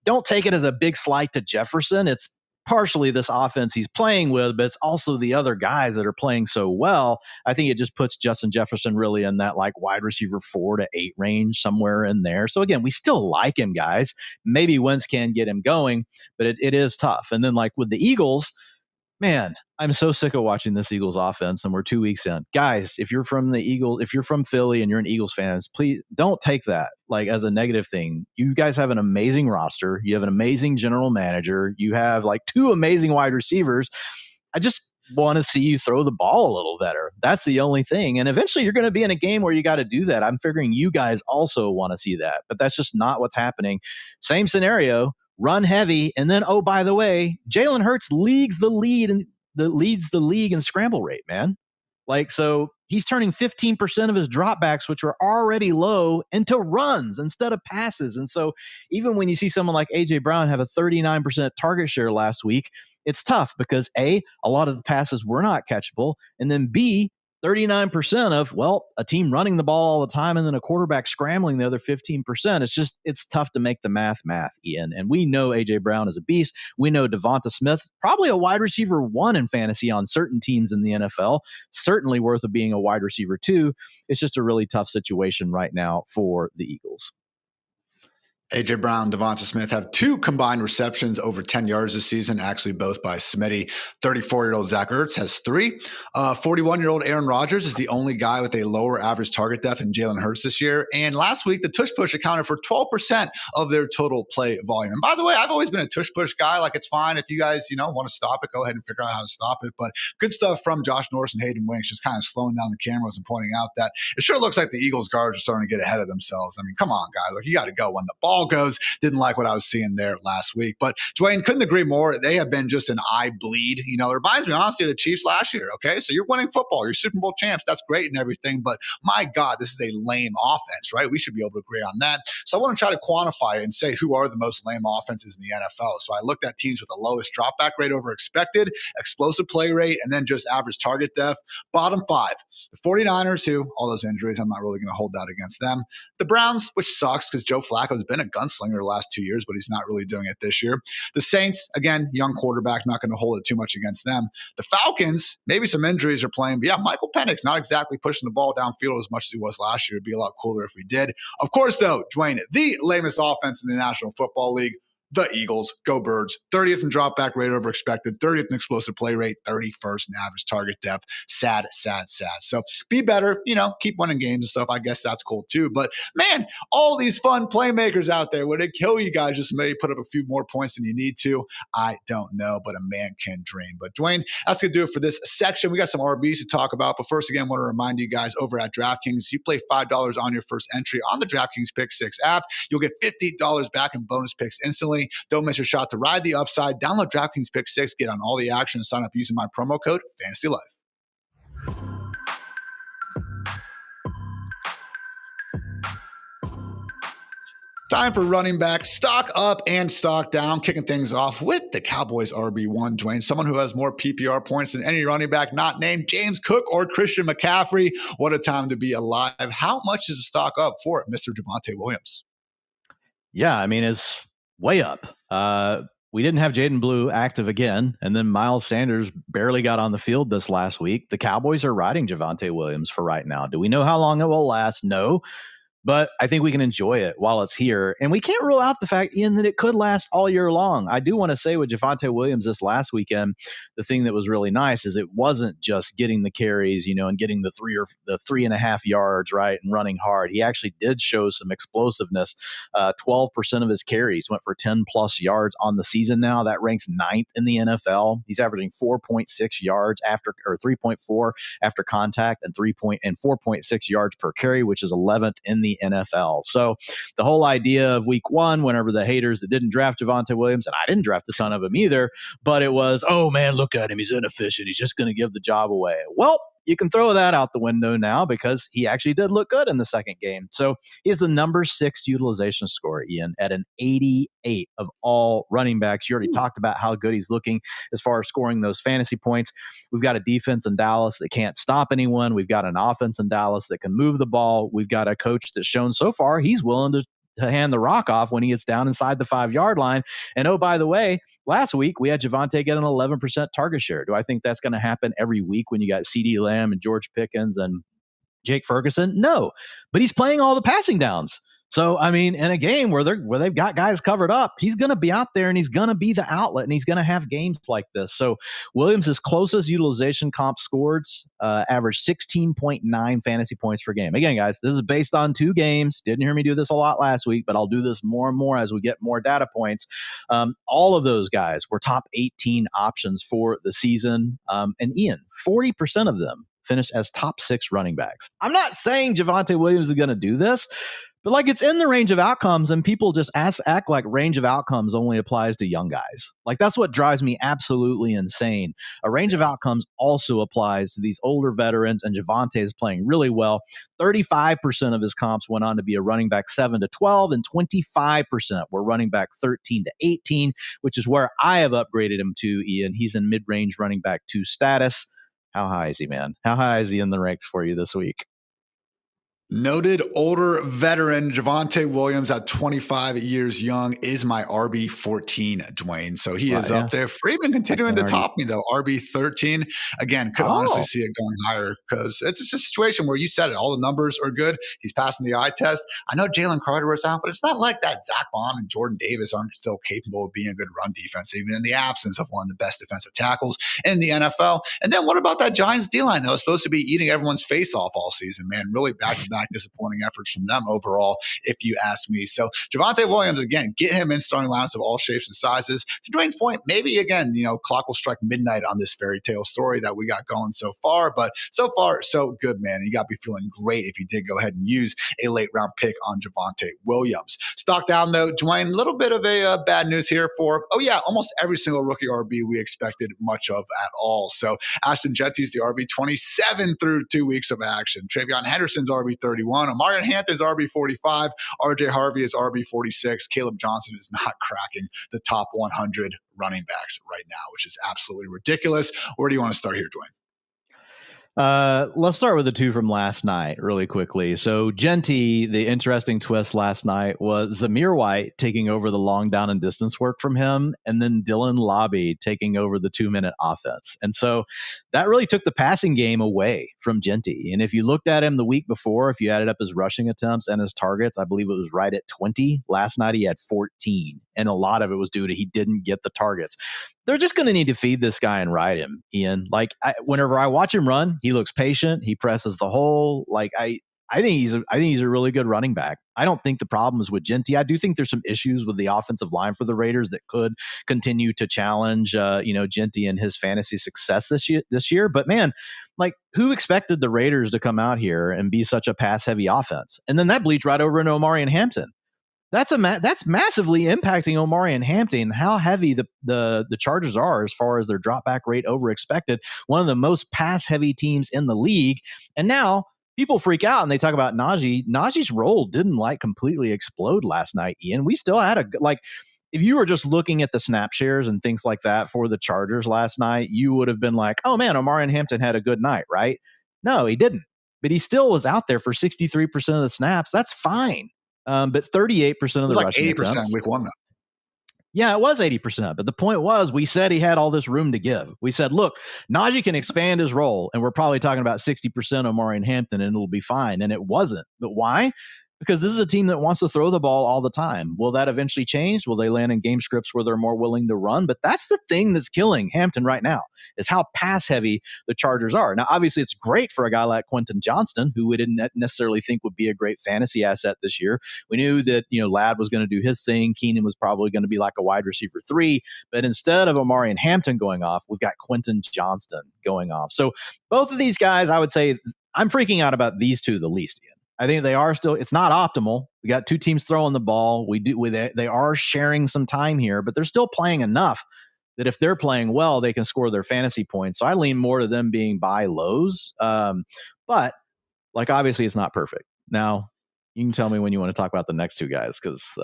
don't take it as a big slight to Jefferson. It's partially this offense he's playing with, but it's also the other guys that are playing so well. I think it just puts Justin Jefferson really in that like wide receiver 4 to 8 range, somewhere in there. So again, we still like him, guys. Maybe Wentz can get him going, but it is tough. And then like with the Eagles, man, I'm so sick of watching this Eagles offense, and we're 2 weeks in. Guys, if you're from the Eagles, if you're from Philly and you're an Eagles fan, please don't take that like as a negative thing. You guys have an amazing roster. You have an amazing general manager. You have like 2 amazing wide receivers. I just want to see you throw the ball a little better. That's the only thing. And eventually you're going to be in a game where you got to do that. I'm figuring you guys also want to see that, but that's just not what's happening. Same scenario. Run heavy, and then by the way, Jalen Hurts leads the league in scramble rate, man. Like so, he's turning 15% of his dropbacks, which are already low, into runs instead of passes. And so, even when you see someone like AJ Brown have a 39% target share last week, it's tough because A, a lot of the passes were not catchable, and then B, 39% of, a team running the ball all the time and then a quarterback scrambling the other 15%. It's tough to make the math, Ian. And we know A.J. Brown is a beast. We know Devonta Smith, probably a wide receiver 1 in fantasy on certain teams in the NFL, certainly worth of being a wide receiver 2. It's just a really tough situation right now for the Eagles. A.J. Brown, Devonta Smith have 2 combined receptions over 10 yards this season, actually both by Smitty. 34-year-old Zach Ertz has 3. 41-year-old Aaron Rodgers is the only guy with a lower average target depth than Jalen Hurts this year. And last week, the tush push accounted for 12% of their total play volume. And by the way, I've always been a tush push guy. Like, it's fine if you guys, want to stop it, go ahead and figure out how to stop it. But good stuff from Josh Norris and Hayden Winks, just kind of slowing down the cameras and pointing out that it sure looks like the Eagles guards are starting to get ahead of themselves. I mean, come on, guys. Like, you got to go when the ball goes. Didn't like what I was seeing there last week. But Dwain, couldn't agree more. They have been just an eye bleed. It reminds me, honestly, of the Chiefs last year. Okay, so you're winning football. You're Super Bowl champs. That's great and everything. But my God, this is a lame offense, right? We should be able to agree on that. So I want to try to quantify it and say who are the most lame offenses in the NFL. So I looked at teams with the lowest dropback rate over expected, explosive play rate, and then just average target depth. Bottom 5, the 49ers, who, all those injuries, I'm not really going to hold that against them. The Browns, which sucks because Joe Flacco has been a gunslinger the last 2 years, but he's not really doing it this year. The Saints, again, young quarterback, not going to hold it too much against them. The Falcons, maybe some injuries are playing, but yeah, Michael Penix not exactly pushing the ball downfield as much as he was last year. It'd be a lot cooler if we did. Of course, though, Dwain, the lamest offense in the National Football League, the Eagles, go Birds. 30th in dropback rate over expected, 30th in explosive play rate, 31st in average target depth. Sad. So be better, keep winning games and stuff. I guess that's cool too. But man, all these fun playmakers out there, would it kill you guys just maybe put up a few more points than you need to? I don't know, but a man can dream. But Dwain, that's going to do it for this section. We got some RBs to talk about. But first, again, I want to remind you guys over at DraftKings, you play $5 on your first entry on the DraftKings Pick 6 app. You'll get $50 back in bonus picks instantly. Don't miss your shot to ride the upside. Download DraftKings Pick 6, get on all the action, and sign up using my promo code FANTASYLIFE. Time for running back, stock up and stock down, kicking things off with the Cowboys RB1, Dwain, someone who has more PPR points than any running back not named James Cook or Christian McCaffrey. What a time to be alive. How much is the stock up for Mr. Javonte Williams? Yeah, I mean, it's way up. We didn't have Jaden Blue active again, and then Miles Sanders barely got on the field this last week. The Cowboys are riding Javonte Williams for right now. Do we know how long it will last? No. But I think we can enjoy it while it's here. And we can't rule out the fact, Ian, that it could last all year long. I do want to say with Javonte Williams this last weekend, the thing that was really nice is it wasn't just getting the carries, and getting the 3.5 yards, right, and running hard. He actually did show some explosiveness. 12% of his carries went for 10 plus yards on the season now. That ranks 9th in the NFL. He's averaging 4.6 yards or 3.4 after contact and 4.6 yards per carry, which is 11th in the NFL. So the whole idea of week one, whenever the haters that didn't draft Javonte Williams, and I didn't draft a ton of him either, but it was, oh man, look at him. He's inefficient. He's just going to give the job away. Well, you can throw that out the window now because he actually did look good in the second game. So he has the number 6 utilization score, Ian, at an 88 of all running backs. You already talked about how good he's looking as far as scoring those fantasy points. We've got a defense in Dallas that can't stop anyone. We've got an offense in Dallas that can move the ball. We've got a coach that's shown so far he's willing to hand the rock off when he gets down inside the 5-yard line. And oh, by the way, last week we had Javonte get an 11% target share. Do I think that's going to happen every week when you got CeeDee Lamb and George Pickens and Jake Ferguson? No, but he's playing all the passing downs. So, I mean, in a game where they've got guys covered up, he's going to be out there and he's going to be the outlet and he's going to have games like this. So Williams' closest utilization comp scores average 16.9 fantasy points per game. Again, guys, this is based on 2 games. Didn't hear me do this a lot last week, but I'll do this more and more as we get more data points. All of those guys were top 18 options for the season. And Ian, 40% of them finished as top 6 running backs. I'm not saying Javonte Williams is going to do this, but like it's in the range of outcomes, and people just act like range of outcomes only applies to young guys. Like that's what drives me absolutely insane. A range of outcomes also applies to these older veterans, and Javonte is playing really well. 35% of his comps went on to be a running back 7 to 12, and 25% were running back 13 to 18, which is where I have upgraded him to, Ian. He's in mid-range running back 2 status. How high is he, man? How high is he in the ranks for you this week? Noted older veteran Javonte Williams at 25 years young is my RB14, Dwain. So he is up there. Freeman continuing to top me, though. RB13. Again, could honestly see it going higher because it's just a situation where you said it. All the numbers are good. He's passing the eye test. I know Jalen Carter was out, but it's not like that Zach Bond and Jordan Davis aren't still capable of being a good run defense, even in the absence of one of the best defensive tackles in the NFL. And then what about that Giants D-line that was supposed to be eating everyone's face off all season, man? Really back-to-back disappointing efforts from them overall, if you ask me. So Javonte Williams, again, get him in starting lineups of all shapes and sizes. To Dwayne's point, maybe again, clock will strike midnight on this fairy tale story that we got going so far, but so far, so good, man. You got to be feeling great if you did go ahead and use a late round pick on Javonte Williams. Stock down though, Dwayne, a little bit of a bad news here for, almost every single rookie RB we expected much of at all. So Ashton Jetty's the RB 27 through 2 weeks of action. Trayvon Henderson's RB 31. Omarion Hampton's RB 45. RJ Harvey is RB 46. Caleb Johnson is not cracking the top 100 running backs right now, which is absolutely ridiculous. Where do you want to start here, Dwayne? Let's start with the 2 from last night really quickly. So Genty, the interesting twist last night was Zamir White taking over the long down and distance work from him, and then Dylan Lobby taking over the 2-minute offense. And so that really took the passing game away from Genty. And if you looked at him the week before, if you added up his rushing attempts and his targets, I believe it was right at 20. Last night he had 14. And a lot of it was due to he didn't get the targets. They're just going to need to feed this guy and ride him, Ian. Like whenever I watch him run, he looks patient. He presses the hole. Like I think he's a really good running back. I don't think the problem is with Genty. I do think there's some issues with the offensive line for the Raiders that could continue to challenge, Genty and his fantasy success this year. But man, like who expected the Raiders to come out here and be such a pass heavy offense? And then that bleeds right over into Omarion Hampton. That's massively impacting Omarion Hampton, how heavy the Chargers are as far as their drop back rate over expected. One of the most pass heavy teams in the league. And now people freak out and they talk about Najee. Najee's role didn't completely explode last night, Ian. We still had if you were just looking at the snap shares and things like that for the Chargers last night, you would have been like, oh man, Omarion Hampton had a good night, right? No, he didn't. But he still was out there for 63% of the snaps. That's fine. But 38% of the rushing 80% attempts. week 1 though. Yeah, it was 80%. But the point was, we said he had all this room to give. We said, look, Najee can expand his role, and we're probably talking about 60% Omarion Hampton, and it'll be fine. And it wasn't. But why? because this is a team that wants to throw the ball all the time. Will that eventually change? Will they land in game scripts where they're more willing to run? But that's the thing that's killing Hampton right now, is how pass heavy the Chargers are. Now, obviously, it's great for a guy like Quentin Johnston, who we didn't necessarily think would be a great fantasy asset this year. We knew that, Ladd was going to do his thing. Keenan was probably going to be like a wide receiver 3. But instead of Omari and Hampton going off, we've got Quentin Johnston going off. So both of these guys, I would say, I'm freaking out about these two the least, Ian. I think they are still, it's not optimal. We got two teams throwing the ball. They are sharing some time here, but they're still playing enough that if they're playing well, they can score their fantasy points. So I lean more to them being buy lows. But obviously it's not perfect. Now, you can tell me when you want to talk about the next two guys, because,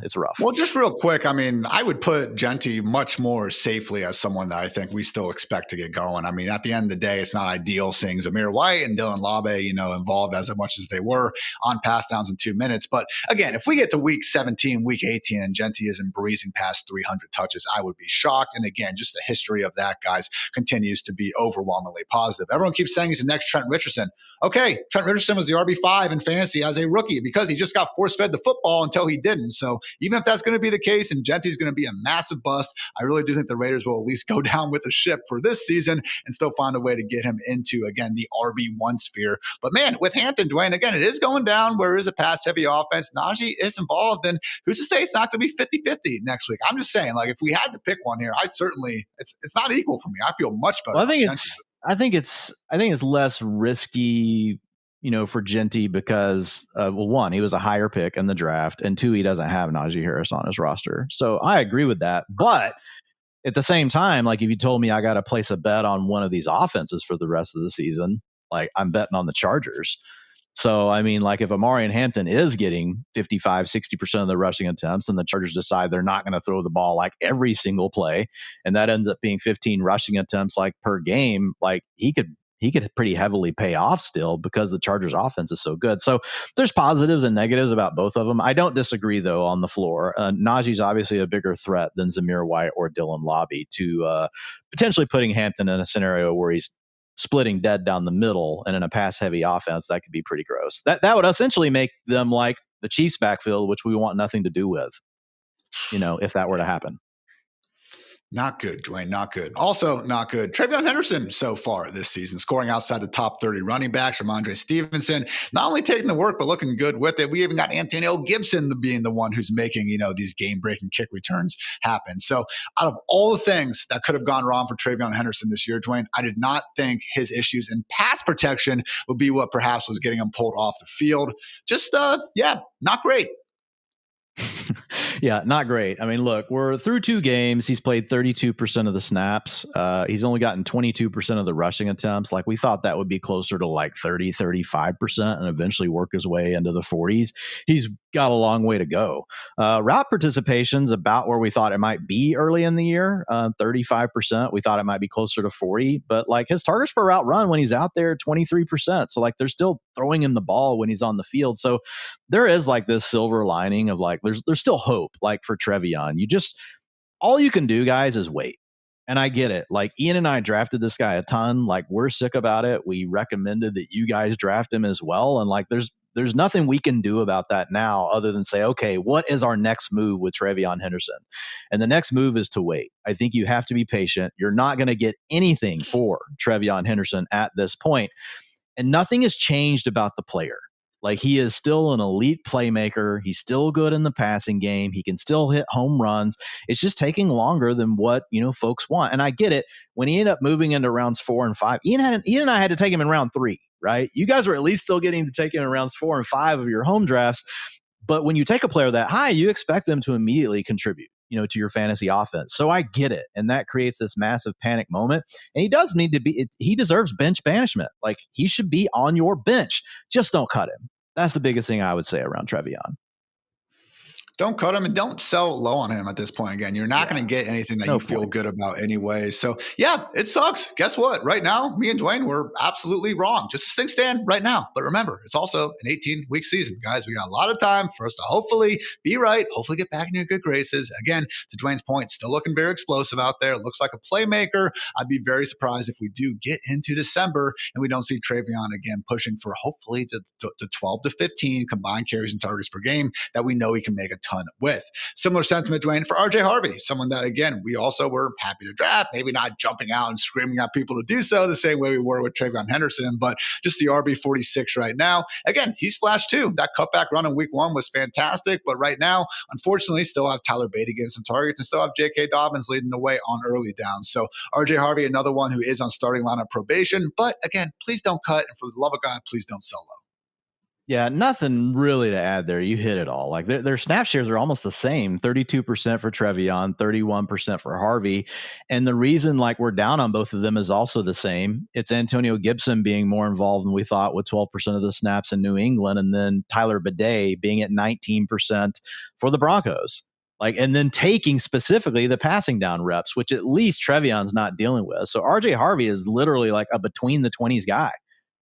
it's rough. Well, just real quick, I would put Genty much more safely as someone that I think we still expect to get going. At the end of the day, it's not ideal seeing Zamir White and Dylan Labe, involved as much as they were on pass downs in 2 minutes. But again, if we get to week 17, week 18, and Genty isn't breezing past 300 touches, I would be shocked. And again, just the history of that, guys, continues to be overwhelmingly positive. Everyone keeps saying he's the next Trent Richardson. Okay, Trent Richardson was the RB5 in fantasy as a rookie because he just got force-fed the football until he didn't. So even if that's going to be the case and Genty's going to be a massive bust, I really do think the Raiders will at least go down with the ship for this season and still find a way to get him into, again, the RB1 sphere. But man, with Hampton, Dwain, again, it is going down where it is a pass-heavy offense. Najee is involved, and who's to say it's not going to be 50-50 next week? I'm just saying, if we had to pick one here, it's not equal for me. I feel much better. Well, I think it's less risky, for Genty because, one, he was a higher pick in the draft, and 2, he doesn't have Najee Harris on his roster. So I agree with that. But at the same time, if you told me I got to place a bet on one of these offenses for the rest of the season, I'm betting on the Chargers. So, if Amari and Hampton is getting 55, 60% of the rushing attempts and the Chargers decide they're not going to throw the ball every single play, and that ends up being 15 rushing attempts per game, he could pretty heavily pay off still because the Chargers offense is so good. So there's positives and negatives about both of them. I don't disagree, though, on the floor. Najee's obviously a bigger threat than Zamir White or Dylan Labe to potentially putting Hampton in a scenario where he's splitting dead down the middle, and in a pass-heavy offense, that could be pretty gross. That would essentially make them like the Chiefs backfield, which we want nothing to do with, if that were to happen. Not good, Dwain, not good. Also not good, Trayvon Henderson so far this season, scoring outside the top 30 running backs. Ramondre Stevenson, not only taking the work, but looking good with it. We even got Antonio Gibson being the one who's making, these game-breaking kick returns happen. So out of all the things that could have gone wrong for Trayvon Henderson this year, Dwain, I did not think his issues in pass protection would be what perhaps was getting him pulled off the field. Just, not great. Yeah, not great. Look, we're through 2 games. He's played 32% of the snaps. He's only gotten 22% of the rushing attempts. We thought that would be closer to 30, 35% and eventually work his way into the 40s. He's got a long way to go. Route participation's about where we thought it might be early in the year, 35%. We thought it might be closer to 40, but his targets per route run when he's out there, 23%. So they're still throwing him the ball when he's on the field. So there is this silver lining of there's still hope for Trayvon. All you can do, guys, is wait. And I get it. Ian and I drafted this guy a ton. We're sick about it. We recommended that you guys draft him as well. And there's nothing we can do about that now other than say, okay, what is our next move with Trayvon Henderson? And the next move is to wait. I think you have to be patient. You're not going to get anything for Trayvon Henderson at this point. And nothing has changed about the player. He is still an elite playmaker. He's still good in the passing game. He can still hit home runs. It's just taking longer than what, folks want. And I get it. When he ended up moving into rounds 4 and 5, Ian and I had to take him in round 3, right? You guys were at least still getting to take him in rounds 4 and 5 of your home drafts. But when you take a player that high, you expect them to immediately contribute, to your fantasy offense. So I get it. And that creates this massive panic moment. And he does need to be, he deserves bench banishment. He should be on your bench. Just don't cut him. That's the biggest thing I would say around Trayvon. Don't cut him and don't sell low on him at this point. Again, you're not going to get anything that you feel good about anyway. So yeah, it sucks. Guess what? Right now, me and Dwain were absolutely wrong. Just as things stand right now. But remember, it's also an 18-week season, guys. We got a lot of time for us to hopefully be right, hopefully get back in your good graces. Again, to Dwain's point, still looking very explosive out there. Looks like a playmaker. I'd be very surprised if we do get into December and we don't see Trayvon again pushing for hopefully the 12 to 15 combined carries and targets per game that we know he can make a ton with. Similar sentiment, Dwain, for RJ Harvey, someone that, again, we also were happy to draft, maybe not jumping out and screaming at people to do so the same way we were with Trayvon Henderson, but just the RB 46 right now. Again, he's flashed too. That cutback run in week 1 was fantastic, but right now, unfortunately, still have Tyler Beatty getting some targets and still have J.K. Dobbins leading the way on early downs. So RJ Harvey, another one who is on starting lineup probation, but again, please don't cut, and for the love of God, please don't sell low. Yeah, nothing really to add there. You hit it all. Like their snap shares are almost the same, 32% for Trayvon, 31% for Harvey. And the reason like we're down on both of them is also the same. It's Antonio Gibson being more involved than we thought with 12% of the snaps in New England. And then Tyler Bidet being at 19% for the Broncos. Like, and then taking specifically the passing down reps, which at least Trevion's not dealing with. So RJ Harvey is literally like a between the 20s guy.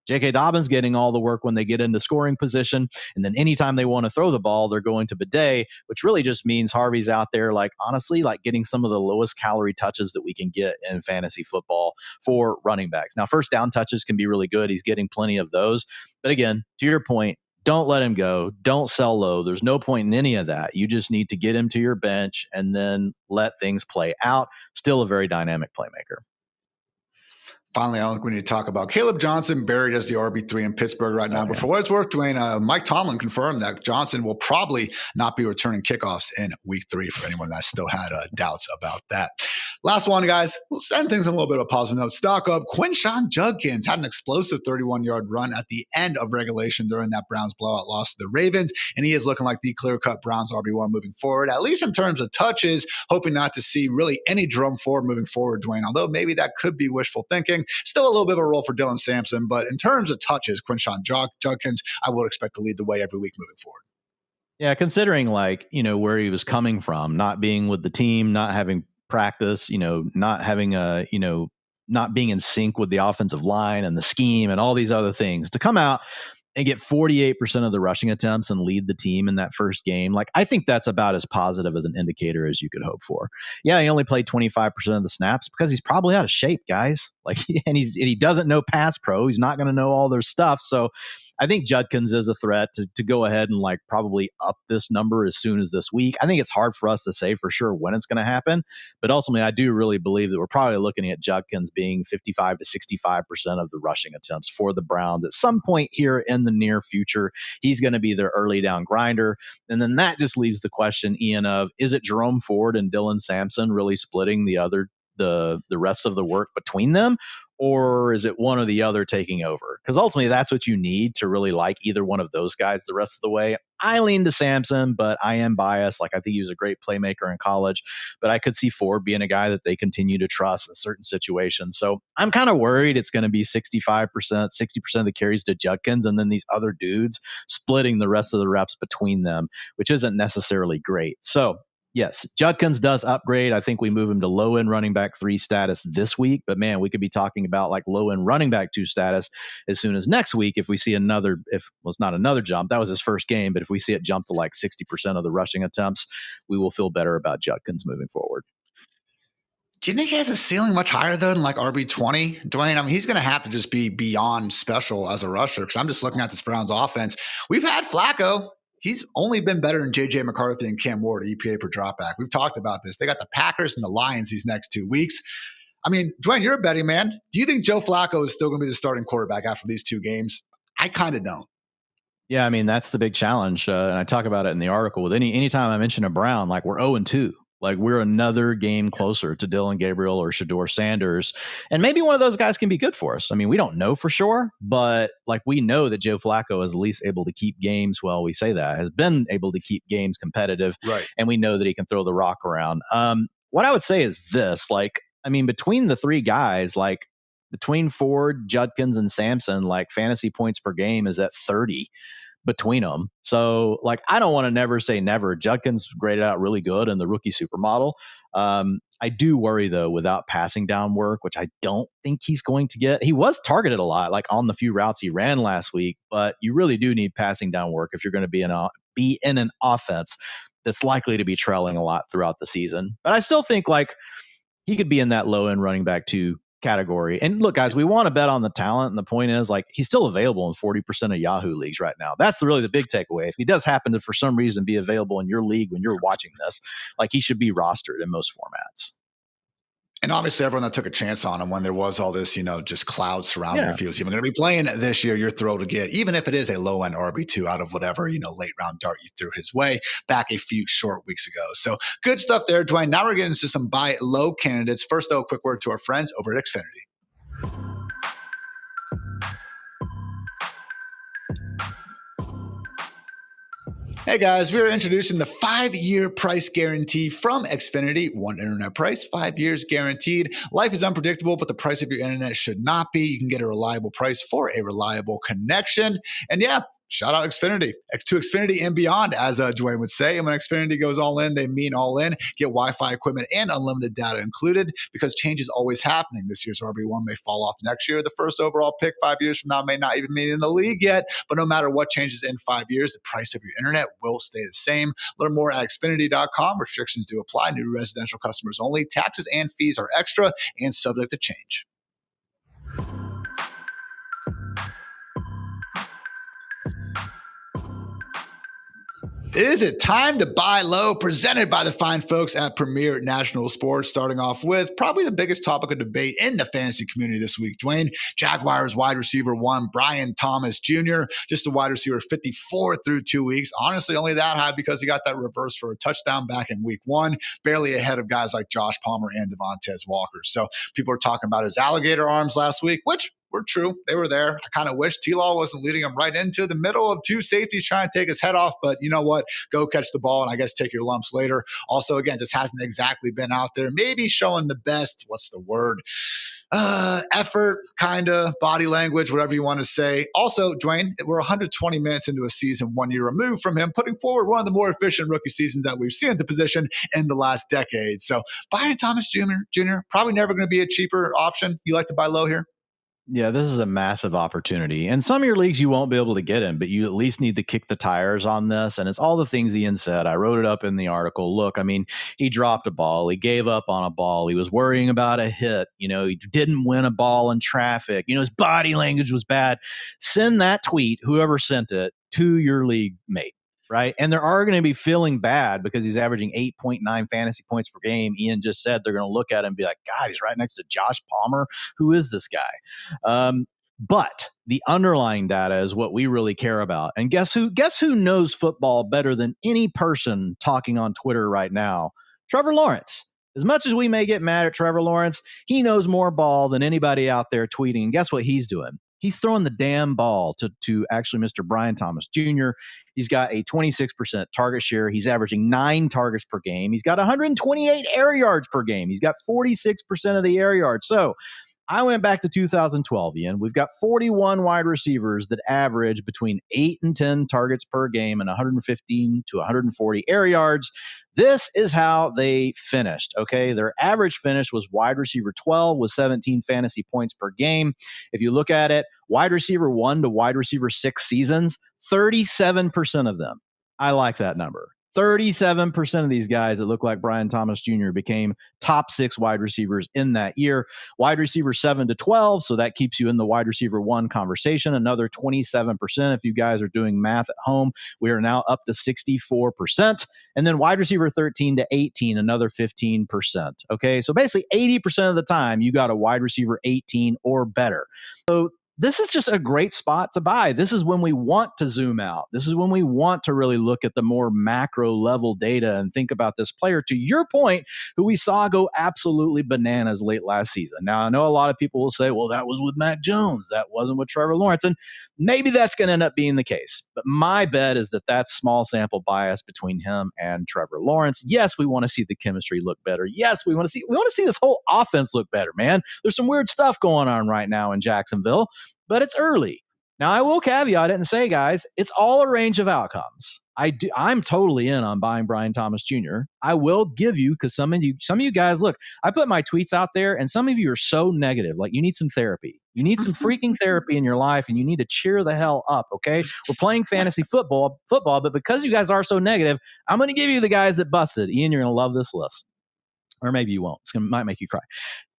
J.K. Dobbins getting all the work when they get into scoring position. And then anytime they want to throw the ball, they're going to Bidet, which really just means Harvey's out there, like, honestly, like getting some of the lowest calorie touches that we can get in fantasy football for running backs. Now, first down touches can be really good. He's getting plenty of those. But again, to your point, don't let him go. Don't sell low. There's no point in any of that. You just need to get him to your bench and then let things play out. Still a very dynamic playmaker. Finally, I think we need to talk about Caleb Johnson, buried as the RB3 in Pittsburgh right now. But for what it's worth, Dwain, Mike Tomlin confirmed that Johnson will probably not be returning kickoffs in week 3 for anyone that still had doubts about that. Last one, guys. We'll send things on a little bit of a positive note. Stock up. Quinshon Judkins had an explosive 31-yard run at the end of regulation during that Browns blowout loss to the Ravens, and he is looking like the clear-cut Browns RB1 moving forward, at least in terms of touches, hoping not to see really any drum forward moving forward, Dwain, although maybe that could be wishful thinking. Still a little bit of a role for Dylan Sampson, but in terms of touches, Quinshon Judkins, I would expect to lead the way every week moving forward. Yeah, considering like, where he was coming from, not being with the team, not having practice, not having not being in sync with the offensive line and the scheme and all these other things, to come out and get 48% of the rushing attempts and lead the team in that first game. Like, I think that's about as positive as an indicator as you could hope for. Yeah, he only played 25% of the snaps because he's probably out of shape, guys. Like, and he doesn't know pass pro. He's not going to know all their stuff. So I think Judkins is a threat to go ahead and like probably up this number as soon as this week. I think it's hard for us to say for sure when it's going to happen, but ultimately I do really believe that we're probably looking at Judkins being 55 to 65% of the rushing attempts for the Browns at some point here in the near future. He's going to be their early down grinder. And then that just leaves the question, Ian, of is it Jerome Ford and Dylan Sampson really splitting the rest of the work between them? Or is it one or the other taking over? Because ultimately, that's what you need to really like either one of those guys the rest of the way. I lean to Sampson, but I am biased. Like, I think he was a great playmaker in college, but I could see Ford being a guy that they continue to trust in certain situations. So I'm kind of worried it's going to be 65%, 60% of the carries to Judkins, and then these other dudes splitting the rest of the reps between them, which isn't necessarily great. So yes, Judkins does upgrade. I think we move him to low-end running back 3 status this week, but man, we could be talking about like low-end running back 2 status as soon as next week if we see it's not another jump. That was his first game, but if we see it jump to like 60% of the rushing attempts, we will feel better about Judkins moving forward. Do you think he has a ceiling much higher though than like RB20, Dwain? I mean, he's going to have to just be beyond special as a rusher because I'm just looking at this Browns offense. We've had Flacco. He's only been better than J.J. McCarthy and Cam Ward, EPA per dropback. We've talked about this. They got the Packers and the Lions these next 2 weeks. I mean, Dwain, you're a betting man. Do you think Joe Flacco is still going to be the starting quarterback after these 2 games? I kind of don't. Yeah, I mean, that's the big challenge. And I talk about it in the article. With anytime I mention a Brown, like we're 0-2. Like we're another game closer to Dylan Gabriel or Shedeur Sanders. And maybe one of those guys can be good for us. I mean, we don't know for sure, but like we know that Joe Flacco is at least able to keep games. Well, we say that has been able to keep games competitive. Right. And we know that he can throw the rock around. What I would say is this, like, I mean, between the 3 guys, like between Ford, Judkins, and Sampson, like fantasy points per game is at 30. between them. So, like, I don't want to never say never. Judkins graded out really good in the rookie supermodel. I do worry, though, without passing down work, which I don't think he's going to get. He was targeted a lot, like on the few routes he ran last week, but you really do need passing down work if you're going to be in an offense that's likely to be trailing a lot throughout the season. But I still think, like, he could be in that low end running back 2 category. And look, guys, we want to bet on the talent. And the point is, like, he's still available in 40% of Yahoo leagues right now. That's really the big takeaway. If he does happen to, for some reason, be available in your league when you're watching this, like, he should be rostered in most formats. And obviously, everyone that took a chance on him when there was all this, just cloud surrounding if he was even going to be playing this year, you're thrilled to get, even if it is a low-end RB2 out of whatever, late-round dart you threw his way back a few short weeks ago. So good stuff there, Dwain. Now we're getting into some buy low candidates. First, though, a quick word to our friends over at Xfinity. Hey guys, we're introducing the 5-year price guarantee from Xfinity. One internet price, 5 years guaranteed. Life is unpredictable, but the price of your internet should not be. You can get a reliable price for a reliable connection. And yeah, shout out Xfinity, to Xfinity and beyond, as Dwain would say. And when Xfinity goes all in, they mean all in. Get Wi-Fi equipment and unlimited data included, because change is always happening. This year's RB1 may fall off next year. The first overall pick 5 years from now may not even be in the league yet. But no matter what changes in 5 years, the price of your internet will stay the same. Learn more at Xfinity.com. Restrictions do apply. New residential customers only. Taxes and fees are extra and subject to change. Is it time to buy low? Presented by the fine folks at Premier National Sports. Starting off with probably the biggest topic of debate in the fantasy community this week, Dwain. Jaguars wide receiver 1, Brian Thomas Jr., just a wide receiver 54 through 2 weeks. Honestly, only that high because he got that reverse for a touchdown back in week 1, barely ahead of guys like Josh Palmer and Devontae Walker. So people are talking about his alligator arms last week, which were true. They were there. I kind of wish T-Law wasn't leading him right into the middle of 2 safeties trying to take his head off. But you know what? Go catch the ball and I guess take your lumps later. Also, again, just hasn't exactly been out there. Maybe showing the best, what's the word? Effort, kind of, body language, whatever you want to say. Also, Dwain, we're 120 minutes into a season 1 year removed from him, putting forward one of the more efficient rookie seasons that we've seen at the position in the last decade. So Brian Thomas Jr. probably never going to be a cheaper option. You like to buy low here? Yeah, this is a massive opportunity. And some of your leagues you won't be able to get in, but you at least need to kick the tires on this. And it's all the things Ian said. I wrote it up in the article. Look, I mean, he dropped a ball. He gave up on a ball. He was worrying about a hit. He didn't win a ball in traffic. His body language was bad. Send that tweet, whoever sent it, to your league mate. Right. And they are going to be feeling bad because he's averaging 8.9 fantasy points per game. Ian just said they're going to look at him and be like, God, he's right next to Josh Palmer. Who is this guy? But the underlying data is what we really care about. And guess who knows football better than any person talking on Twitter right now? Trevor Lawrence. As much as we may get mad at Trevor Lawrence, he knows more ball than anybody out there tweeting. And guess what he's doing? He's throwing the damn ball to actually Mr. Brian Thomas Jr. He's got a 26% target share. He's averaging 9 targets per game. He's got 128 air yards per game. He's got 46% of the air yards. So I went back to 2012, Ian. We've got 41 wide receivers that average between 8 and 10 targets per game and 115 to 140 air yards. This is how they finished, okay? Their average finish was wide receiver 12 with 17 fantasy points per game. If you look at it, wide receiver 1 to wide receiver 6 seasons, 37% of them. I like that number. 37% of these guys that look like Brian Thomas Jr. became top 6 wide receivers in that year. Wide receiver 7 to 12, so that keeps you in the wide receiver 1 conversation. Another 27%. If you guys are doing math at home, we are now up to 64%. And then wide receiver 13 to 18, another 15%. Okay, so basically 80% of the time you got a wide receiver 18 or better. So this is just a great spot to buy. This is when we want to zoom out. This is when we want to really look at the more macro level data and think about this player, to your point, who we saw go absolutely bananas late last season. Now, I know a lot of people will say, well, that was with Mac Jones. That wasn't with Trevor Lawrence. And maybe that's going to end up being the case. But my bet is that that's small sample bias between him and Trevor Lawrence. Yes, we want to see the chemistry look better. Yes, we want to see this whole offense look better, man. There's some weird stuff going on right now in Jacksonville. But it's early. Now, I will caveat it and say, guys, it's all a range of outcomes. I'm totally in on buying Brian Thomas Jr. I will give you, because some of you guys, look, I put my tweets out there, and some of you are so negative. Like, you need some therapy. You need some freaking therapy in your life, and you need to cheer the hell up, okay? We're playing fantasy football, but because you guys are so negative, I'm going to give you the guys that busted. Ian, you're going to love this list. Or maybe you won't. Might make you cry.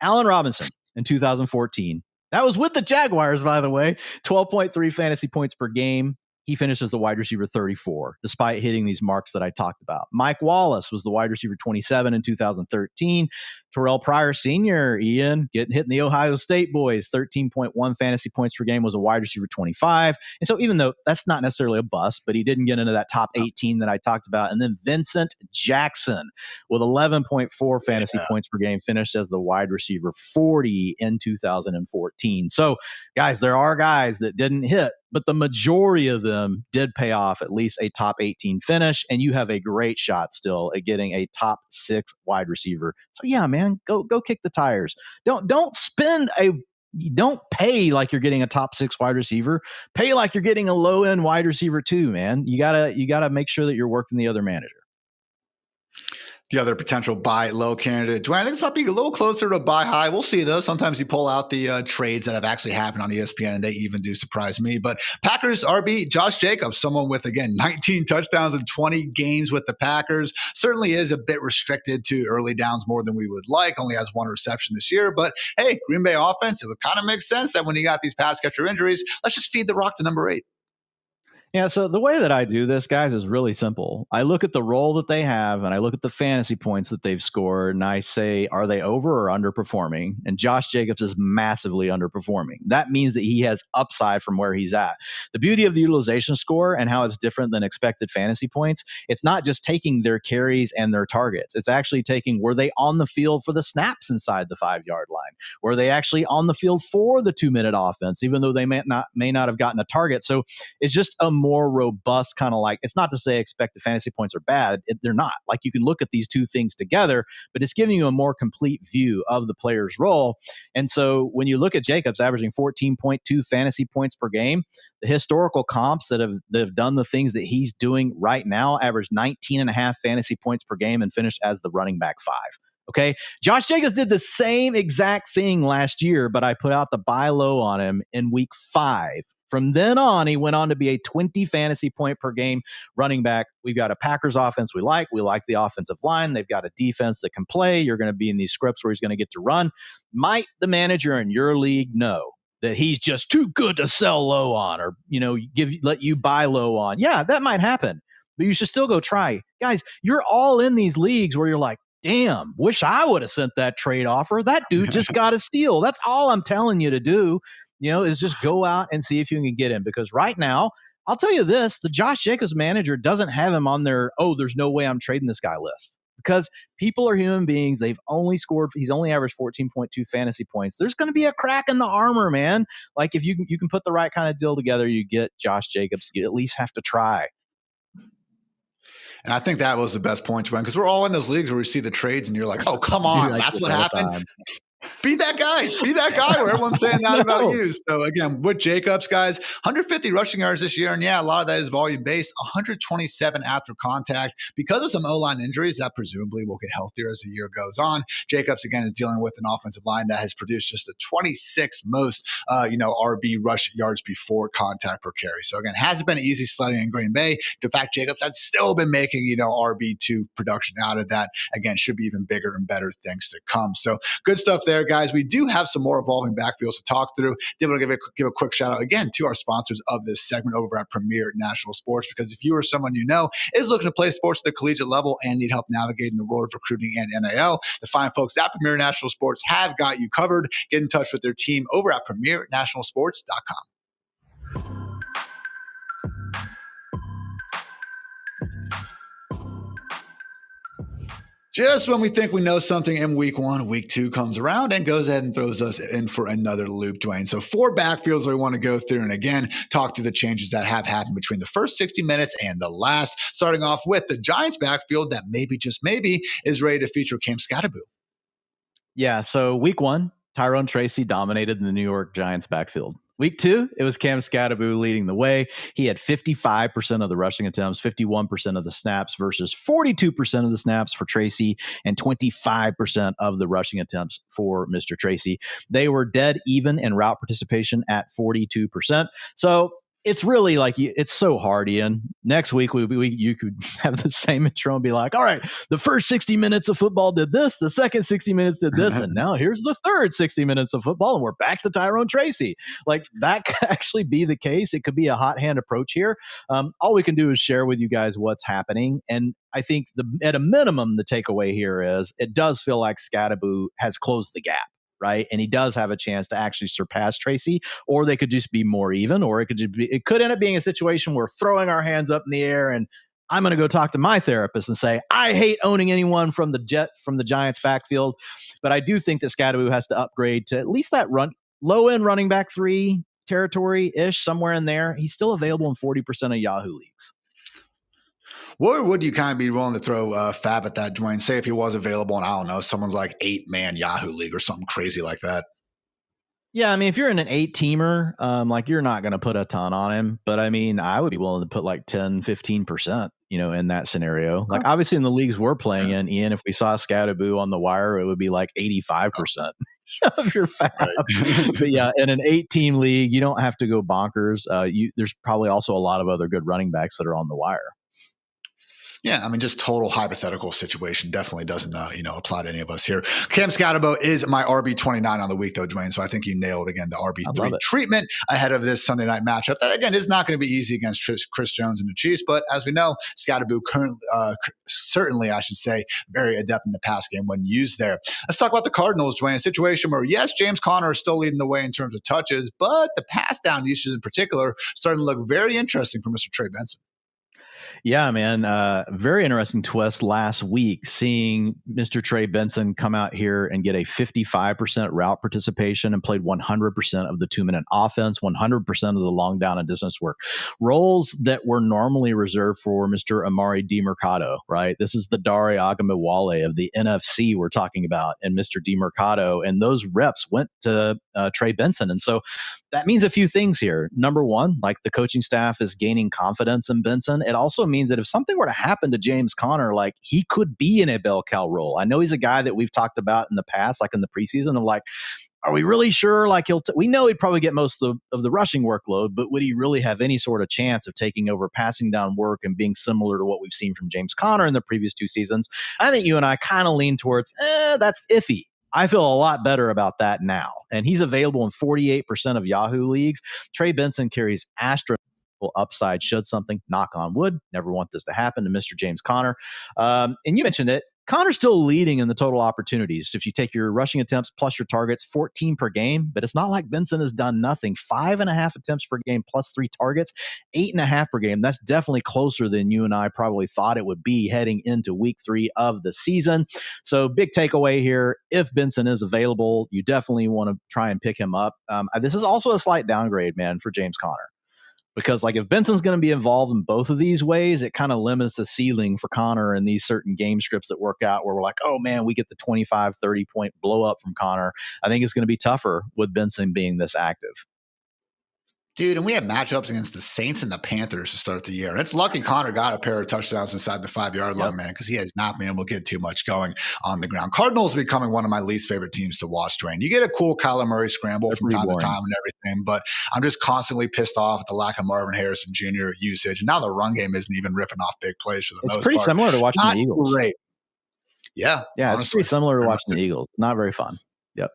Allen Robinson in 2014. That was with the Jaguars, by the way. 12.3 fantasy points per game. He finishes the wide receiver 34, despite hitting these marks that I talked about. Mike Wallace was the wide receiver 27 in 2013. Terrell Pryor Sr., Ian, hitting the Ohio State boys. 13.1 fantasy points per game, was a wide receiver 25. And so even though that's not necessarily a bust, but he didn't get into that top 18 that I talked about. And then Vincent Jackson with 11.4 fantasy points per game, finished as the wide receiver 40 in 2014. So, guys, there are guys that didn't hit, but the majority of them did pay off at least a top 18 finish, and you have a great shot still at getting a top 6 wide receiver. So yeah, man, go kick the tires. Don't pay like you're getting a top 6 wide receiver. Pay like you're getting a low end wide receiver too, man. You gotta make sure that you're working the other manager. The other potential buy low candidate, Dwain, I think this might be a little closer to buy high. We'll see, though. Sometimes you pull out the trades that have actually happened on ESPN, and they even do surprise me. But Packers RB Josh Jacobs, someone with, again, 19 touchdowns in 20 games with the Packers, certainly is a bit restricted to early downs more than we would like. Only has 1 reception this year. But, hey, Green Bay offense, it would kind of make sense that when you got these pass catcher injuries, let's just feed the rock to number 8. Yeah, so the way that I do this, guys, is really simple. I look at the role that they have, and I look at the fantasy points that they've scored, and I say, are they over or underperforming? And Josh Jacobs is massively underperforming. That means that he has upside from where he's at. The beauty of the utilization score and how it's different than expected fantasy points, it's not just taking their carries and their targets. It's actually taking, were they on the field for the snaps inside the 5-yard line? Were they actually on the field for the 2-minute offense, even though they may not have gotten a target? So it's just a more robust kind of, like, it's not to say expected fantasy points are bad. They're not. Like, you can look at these two things together, but it's giving you a more complete view of the player's role. And so when you look at Jacobs averaging 14.2 fantasy points per game, the historical comps that have done the things that he's doing right now average 19.5 fantasy points per game and finished as the running back 5. Okay. Josh Jacobs did the same exact thing last year, but I put out the buy low on him in week 5. From then on, he went on to be a 20 fantasy point per game running back. We've got a Packers offense we like. We like the offensive line. They've got a defense that can play. You're going to be in these scripts where he's going to get to run. Might the manager in your league know that he's just too good to sell low on, or, let you buy low on? Yeah, that might happen, but you should still go try. Guys, you're all in these leagues where you're like, damn, wish I would have sent that trade offer. That dude just got a steal. That's all I'm telling you to do. Is just go out and see if you can get him. Because right now, I'll tell you this, the Josh Jacobs manager doesn't have him on their, there's no way I'm trading this guy list. Because people are human beings. He's only averaged 14.2 fantasy points. There's going to be a crack in the armor, man. Like, if you can put the right kind of deal together, you get Josh Jacobs. You at least have to try. And I think that was the best point, Dwain, because we're all in those leagues where we see the trades and you're like, oh, come on, dude, that's what happened. Be that guy where everyone's saying that about you. So again, with Jacobs, guys, 150 rushing yards this year. And yeah, a lot of that is volume based, 127 after contact. Because of some O-line injuries that presumably will get healthier as the year goes on, Jacobs, again, is dealing with an offensive line that has produced just the 26th most, RB rush yards before contact per carry. So again, hasn't been easy sledding in Green Bay. In fact, Jacobs has still been making, RB2 production out of that. Again, should be even bigger and better things to come. So good stuff there, guys. We do have some more evolving backfields to talk through. Did want to give a quick shout out again to our sponsors of this segment over at Premier National Sports, because if you or someone you know is looking to play sports at the collegiate level and need help navigating the world of recruiting and NIL, the fine folks at Premier National Sports have got you covered. Get in touch with their team over at premiernationalsports.com. Just when we think we know something in week 1, week 2 comes around and goes ahead and throws us in for another loop, Dwain. So 4 backfields that we want to go through and again, talk through the changes that have happened between the first 60 minutes and the last, starting off with the Giants backfield that maybe, just maybe, is ready to feature Cam Scatterboo. Yeah, so week 1, Tyrone Tracy dominated the New York Giants backfield. Week 2, it was Cam Scatterbo leading the way. He had 55% of the rushing attempts, 51% of the snaps versus 42% of the snaps for Tracy and 25% of the rushing attempts for Mr. Tracy. They were dead even in route participation at 42%. So it's really like, it's so hard, Ian. Next week, you could have the same intro and be like, all right, the first 60 minutes of football did this, the second 60 minutes did this, and now here's the third 60 minutes of football, and we're back to Tyrone Tracy. Like, that could actually be the case. It could be a hot hand approach here. All we can do is share with you guys what's happening. And I think at a minimum, the takeaway here is it does feel like Scatterbo has closed the gap. Right. And he does have a chance to actually surpass Tracy, or they could just be more even, or it could end up being a situation where throwing our hands up in the air and I'm going to go talk to my therapist and say, I hate owning anyone from the Giants backfield. But I do think that Scatterbo has to upgrade to at least that low end running back 3 territory ish, somewhere in there. He's still available in 40% of Yahoo leagues. Where would you kind of be willing to throw fab at that, Dwain? Say if he was available, and I don't know, someone's like 8-man Yahoo league or something crazy like that. Yeah, I mean, if you're in an 8-teamer, like, you're not going to put a ton on him. But I mean, I would be willing to put like 10, 15%, in that scenario. Like, obviously in the leagues we're playing in, Ian, if we saw Scatterbo on the wire, it would be like 85% of your fab. Right. But yeah, in an 8-team league, you don't have to go bonkers. There's probably also a lot of other good running backs that are on the wire. Yeah, I mean, just total hypothetical situation definitely doesn't, apply to any of us here. Cam Scatterbo is my RB29 on the week, though, Dwain. So I think you nailed, again, the RB3 treatment ahead of this Sunday night matchup. That, again, is not going to be easy against Chris Jones and the Chiefs. But as we know, Scatterbo certainly, I should say, very adept in the pass game when used there. Let's talk about the Cardinals, Dwain. A situation where, yes, James Conner is still leading the way in terms of touches, but the pass down usage in particular starting to look very interesting for Mr. Trey Benson. Yeah, man. Very interesting twist last week, seeing Mr. Trey Benson come out here and get a 55% route participation and played 100% of the 2-minute offense, 100% of the long down and distance work. Roles that were normally reserved for Mr. Amari DiMercato, right? This is the Dare Ogunbowale of the NFC we're talking about, and Mr. DiMercato. And those reps went to Trey Benson. And so that means a few things here. Number one, like, the coaching staff is gaining confidence in Benson. It also means that if something were to happen to James Conner, like, he could be in a bell cow role. I know he's a guy that we've talked about in the past, like in the preseason, of like, are we really sure? Like, we know he'd probably get most of the rushing workload, but would he really have any sort of chance of taking over passing down work and being similar to what we've seen from James Conner in the previous 2 seasons? I think you and I kind of lean towards, that's iffy. I feel a lot better about that now. And he's available in 48% of Yahoo leagues. Trey Benson carries astronomical upside should something, knock on wood, never want this to happen to Mr. James Conner. And you mentioned it. Conner's still leading in the total opportunities. So if you take your rushing attempts plus your targets, 14 per game, but it's not like Benson has done nothing. 5.5 attempts per game plus 3 targets, 8.5 per game. That's definitely closer than you and I probably thought it would be heading into week 3 of the season. So big takeaway here. If Benson is available, you definitely want to try and pick him up. This is also a slight downgrade, man, for James Conner. Because, like, if Benson's going to be involved in both of these ways, it kind of limits the ceiling for Conner in these certain game scripts that work out where we're like, oh, man, we get the 25, 30-point blow up from Conner. I think it's going to be tougher with Benson being this active. Dude, and we have matchups against the Saints and the Panthers to start the year. And it's lucky Conner got a pair of touchdowns inside the 5-yard line, man, because he has not been able to get too much going on the ground. Cardinals are becoming one of my least favorite teams to watch, Dwain. You get a cool Kyler Murray scramble from time to time and everything, but I'm just constantly pissed off at the lack of Marvin Harrison Jr. usage. And now the run game isn't even ripping off big plays for the most part. It's pretty similar to watching the Eagles. Great. Yeah. Yeah, honestly, it's pretty similar to watching the Eagles. Not very fun. Yep.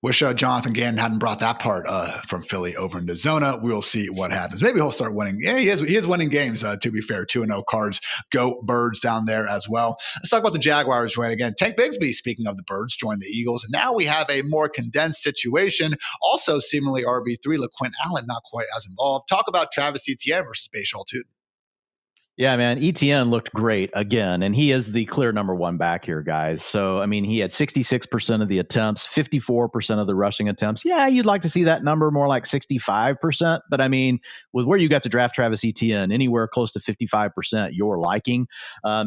Wish Jonathan Gannon hadn't brought that part from Philly over into Zona. We'll see what happens. Maybe he'll start winning. Yeah, he is winning games, to be fair. 2-0 Cards. Go Birds down there as well. Let's talk about the Jaguars, Dwain. Again, Tank Bigsby, speaking of the Birds, joined the Eagles. And now we have a more condensed situation. Also, seemingly RB3, LaQuint Allen not quite as involved. Talk about Travis Etienne versus Bashal Tootin. Yeah, man. ETN looked great again, and he is the clear number one back here, guys. So, I mean, he had 66% of the attempts, 54% of the rushing attempts. Yeah, you'd like to see that number more like 65%. But I mean, with where you got to draft Travis Etienne, anywhere close to 55%, you're liking.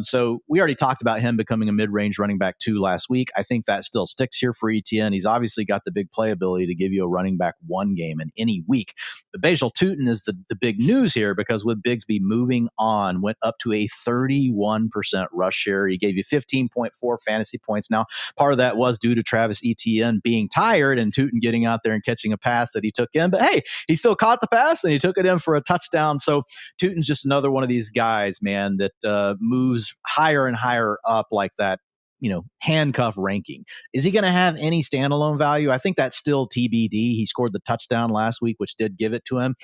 So we already talked about him becoming a mid-range running back 2 last week. I think that still sticks here for Etienne. He's obviously got the big playability to give you a running back 1 game in any week. But Bajal Tutin is the big news here, because with Bigsby moving on, went up to a 31% rush share. He gave you 15.4 fantasy points. Now, part of that was due to Travis Etienne being tired and Tutin getting out there and catching a pass that he took in. But hey, he still caught the pass and he took it in for a touchdown. So Tutin's just another one of these guys, man, that moves higher and higher up like that, handcuff ranking. Is he going to have any standalone value? I think that's still TBD. He scored the touchdown last week, which did give it to him.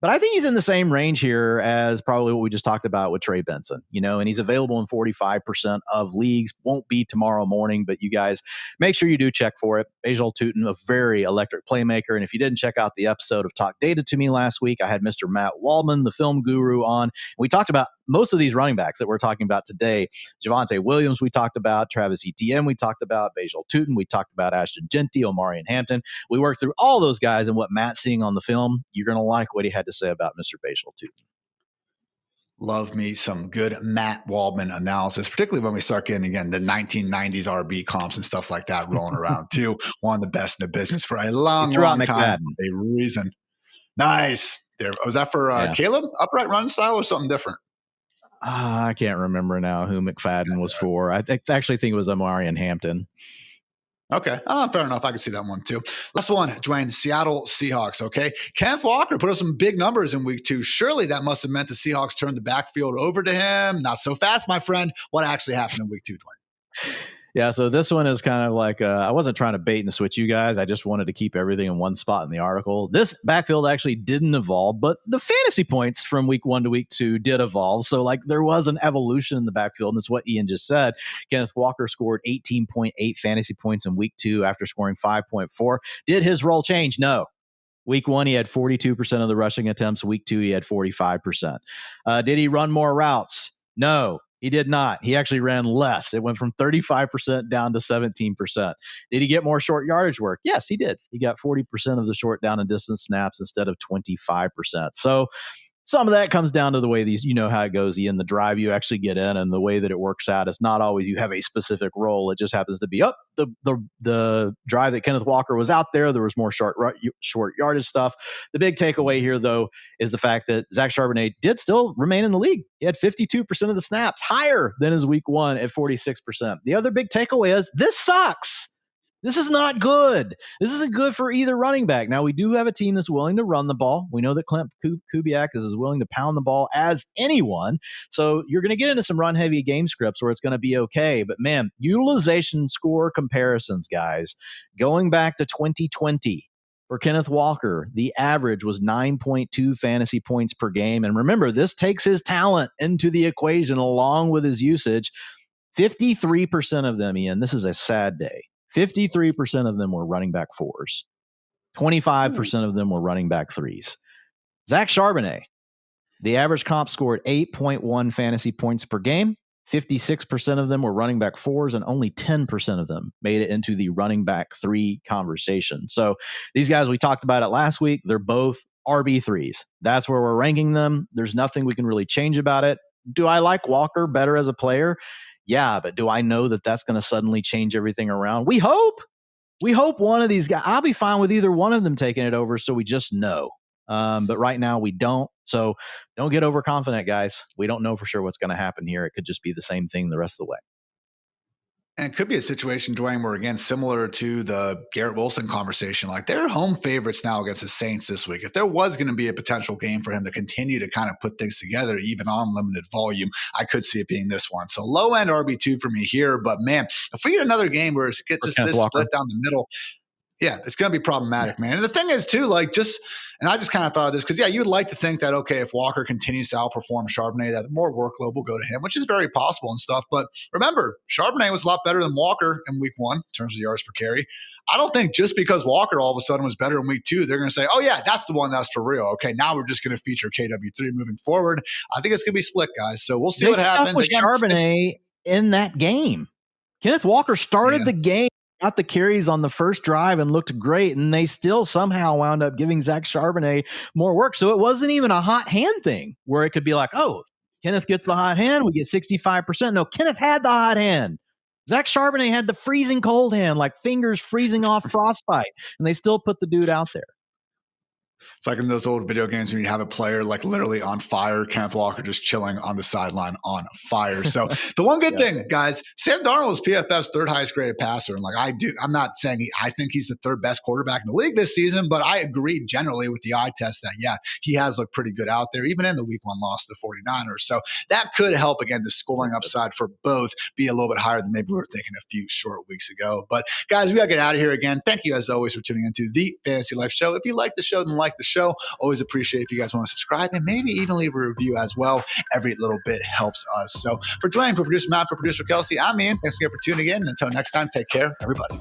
But I think he's in the same range here as probably what we just talked about with Trey Benson, and he's available in 45% of leagues. Won't be tomorrow morning, but you guys make sure you do check for it. Bajal Tutin, a very electric playmaker. And if you didn't check out the episode of Talk Data to Me last week, I had Mr. Matt Waldman, the film guru, on. We talked about most of these running backs that we're talking about today. Javonte Williams, we talked about. Travis Etienne, we talked about. Bajal Tutin, we talked about. Ashton Genty, Omarion Hampton. We worked through all those guys and what Matt's seeing on the film. You're going to like what he had to say about Mr. Bajal Tutin. Love me some good Matt Waldman analysis, particularly when we start getting, again, the 1990s RB comps and stuff like that rolling around too. One of the best in the business for a long time for a reason. Nice. Was that for Caleb? Upright run style or something different? I can't remember now who McFadden was for. I actually think it was Omarion Hampton. Okay. Fair enough. I can see that one too. Last one, Dwain, Seattle Seahawks. Okay. Kenneth Walker put up some big numbers in week 2. Surely that must have meant the Seahawks turned the backfield over to him. Not so fast, my friend. What actually happened in week 2, Dwain? Yeah, so this one is kind of like, I wasn't trying to bait and switch you guys. I just wanted to keep everything in one spot in the article. This backfield actually didn't evolve, but the fantasy points from week 1 to week 2 did evolve. So there was an evolution in the backfield, and that's what Ian just said. Kenneth Walker scored 18.8 fantasy points in week 2 after scoring 5.4. Did his role change? No. Week 1, he had 42% of the rushing attempts. Week 2, he had 45%. Did he run more routes? No. He did not. He actually ran less. It went from 35% down to 17%. Did he get more short yardage work? Yes, he did. He got 40% of the short down and distance snaps instead of 25%. So some of that comes down to the way these, how it goes, Ian, the drive you actually get in and the way that it works out. It's not always you have a specific role. It just happens to be the drive that Kenneth Walker was out there. There was more short yardage stuff. The big takeaway here, though, is the fact that Zach Charbonnet did still remain in the league. He had 52% of the snaps, higher than his week 1 at 46%. The other big takeaway is this sucks. This is not good. This isn't good for either running back. Now, we do have a team that's willing to run the ball. We know that Clint Kubiak is as willing to pound the ball as anyone. So you're going to get into some run-heavy game scripts where it's going to be okay. But, man, utilization score comparisons, guys. Going back to 2020, for Kenneth Walker, the average was 9.2 fantasy points per game. And remember, this takes his talent into the equation along with his usage. 53% of them, Ian, this is a sad day. 53% of them were running back 4s. 25% of them were running back 3s. Zach Charbonnet, the average comp scored 8.1 fantasy points per game. 56% of them were running back 4s, and only 10% of them made it into the running back 3 conversation. So these guys, we talked about it last week. They're both RB3s. That's where we're ranking them. There's nothing we can really change about it. Do I like Walker better as a player? Yeah, but do I know that that's going to suddenly change everything around? We hope. We hope one of these guys, I'll be fine with either one of them taking it over, so we just know. But right now we don't. So don't get overconfident, guys. We don't know for sure what's going to happen here. It could just be the same thing the rest of the way. And it could be a situation, Dwain, where, again, similar to the Garrett Wilson conversation, they're home favorites now against the Saints this week. If there was going to be a potential game for him to continue to kind of put things together, even on limited volume, I could see it being this one. So low-end RB2 for me here. But, man, if we get another game where it's just this split down the middle, Yeah, it's going to be problematic, man. And the thing is, too, like and I just kind of thought of this because, yeah, you would like to think that, okay, if Walker continues to outperform Charbonnet, that more workload will go to him, which is very possible and stuff. But remember, Charbonnet was a lot better than Walker in week 1 in terms of yards per carry. I don't think just because Walker all of a sudden was better in week 2, they're going to say, oh, yeah, that's the one that's for real. Okay, now we're just going to feature KW3 moving forward. I think it's going to be split, guys. So we'll see what happens. With Charbonnet in that game. Kenneth Walker started the game, got the carries on the first drive and looked great, and they still somehow wound up giving Zach Charbonnet more work. So it wasn't even a hot hand thing where it could be like, oh, Kenneth gets the hot hand, we get 65%. No, Kenneth had the hot hand. Zach Charbonnet had the freezing cold hand, like fingers freezing off frostbite, and they still put the dude out there. It's like in those old video games when you have a player like literally on fire, Kenneth Walker just chilling on the sideline on fire. So the one good thing, guys, Sam Darnold is PFF's 3rd highest graded passer. And like I'm not saying I think he's the 3rd best quarterback in the league this season, but I agree generally with the eye test that, yeah, he has looked pretty good out there, even in the week 1 loss to the 49ers. So that could help, again, the scoring upside for both be a little bit higher than maybe we were thinking a few short weeks ago. But guys, we got to get out of here again. Thank you as always for tuning into the Fantasy Life Show. If you like the show, then like the show. Always appreciate if you guys want to subscribe and maybe even leave a review as well. Every little bit helps us. So for Dwain, for producer Matt, for producer Kelsey, I'm Ian. Thanks again for tuning in. Until next time, take care, everybody.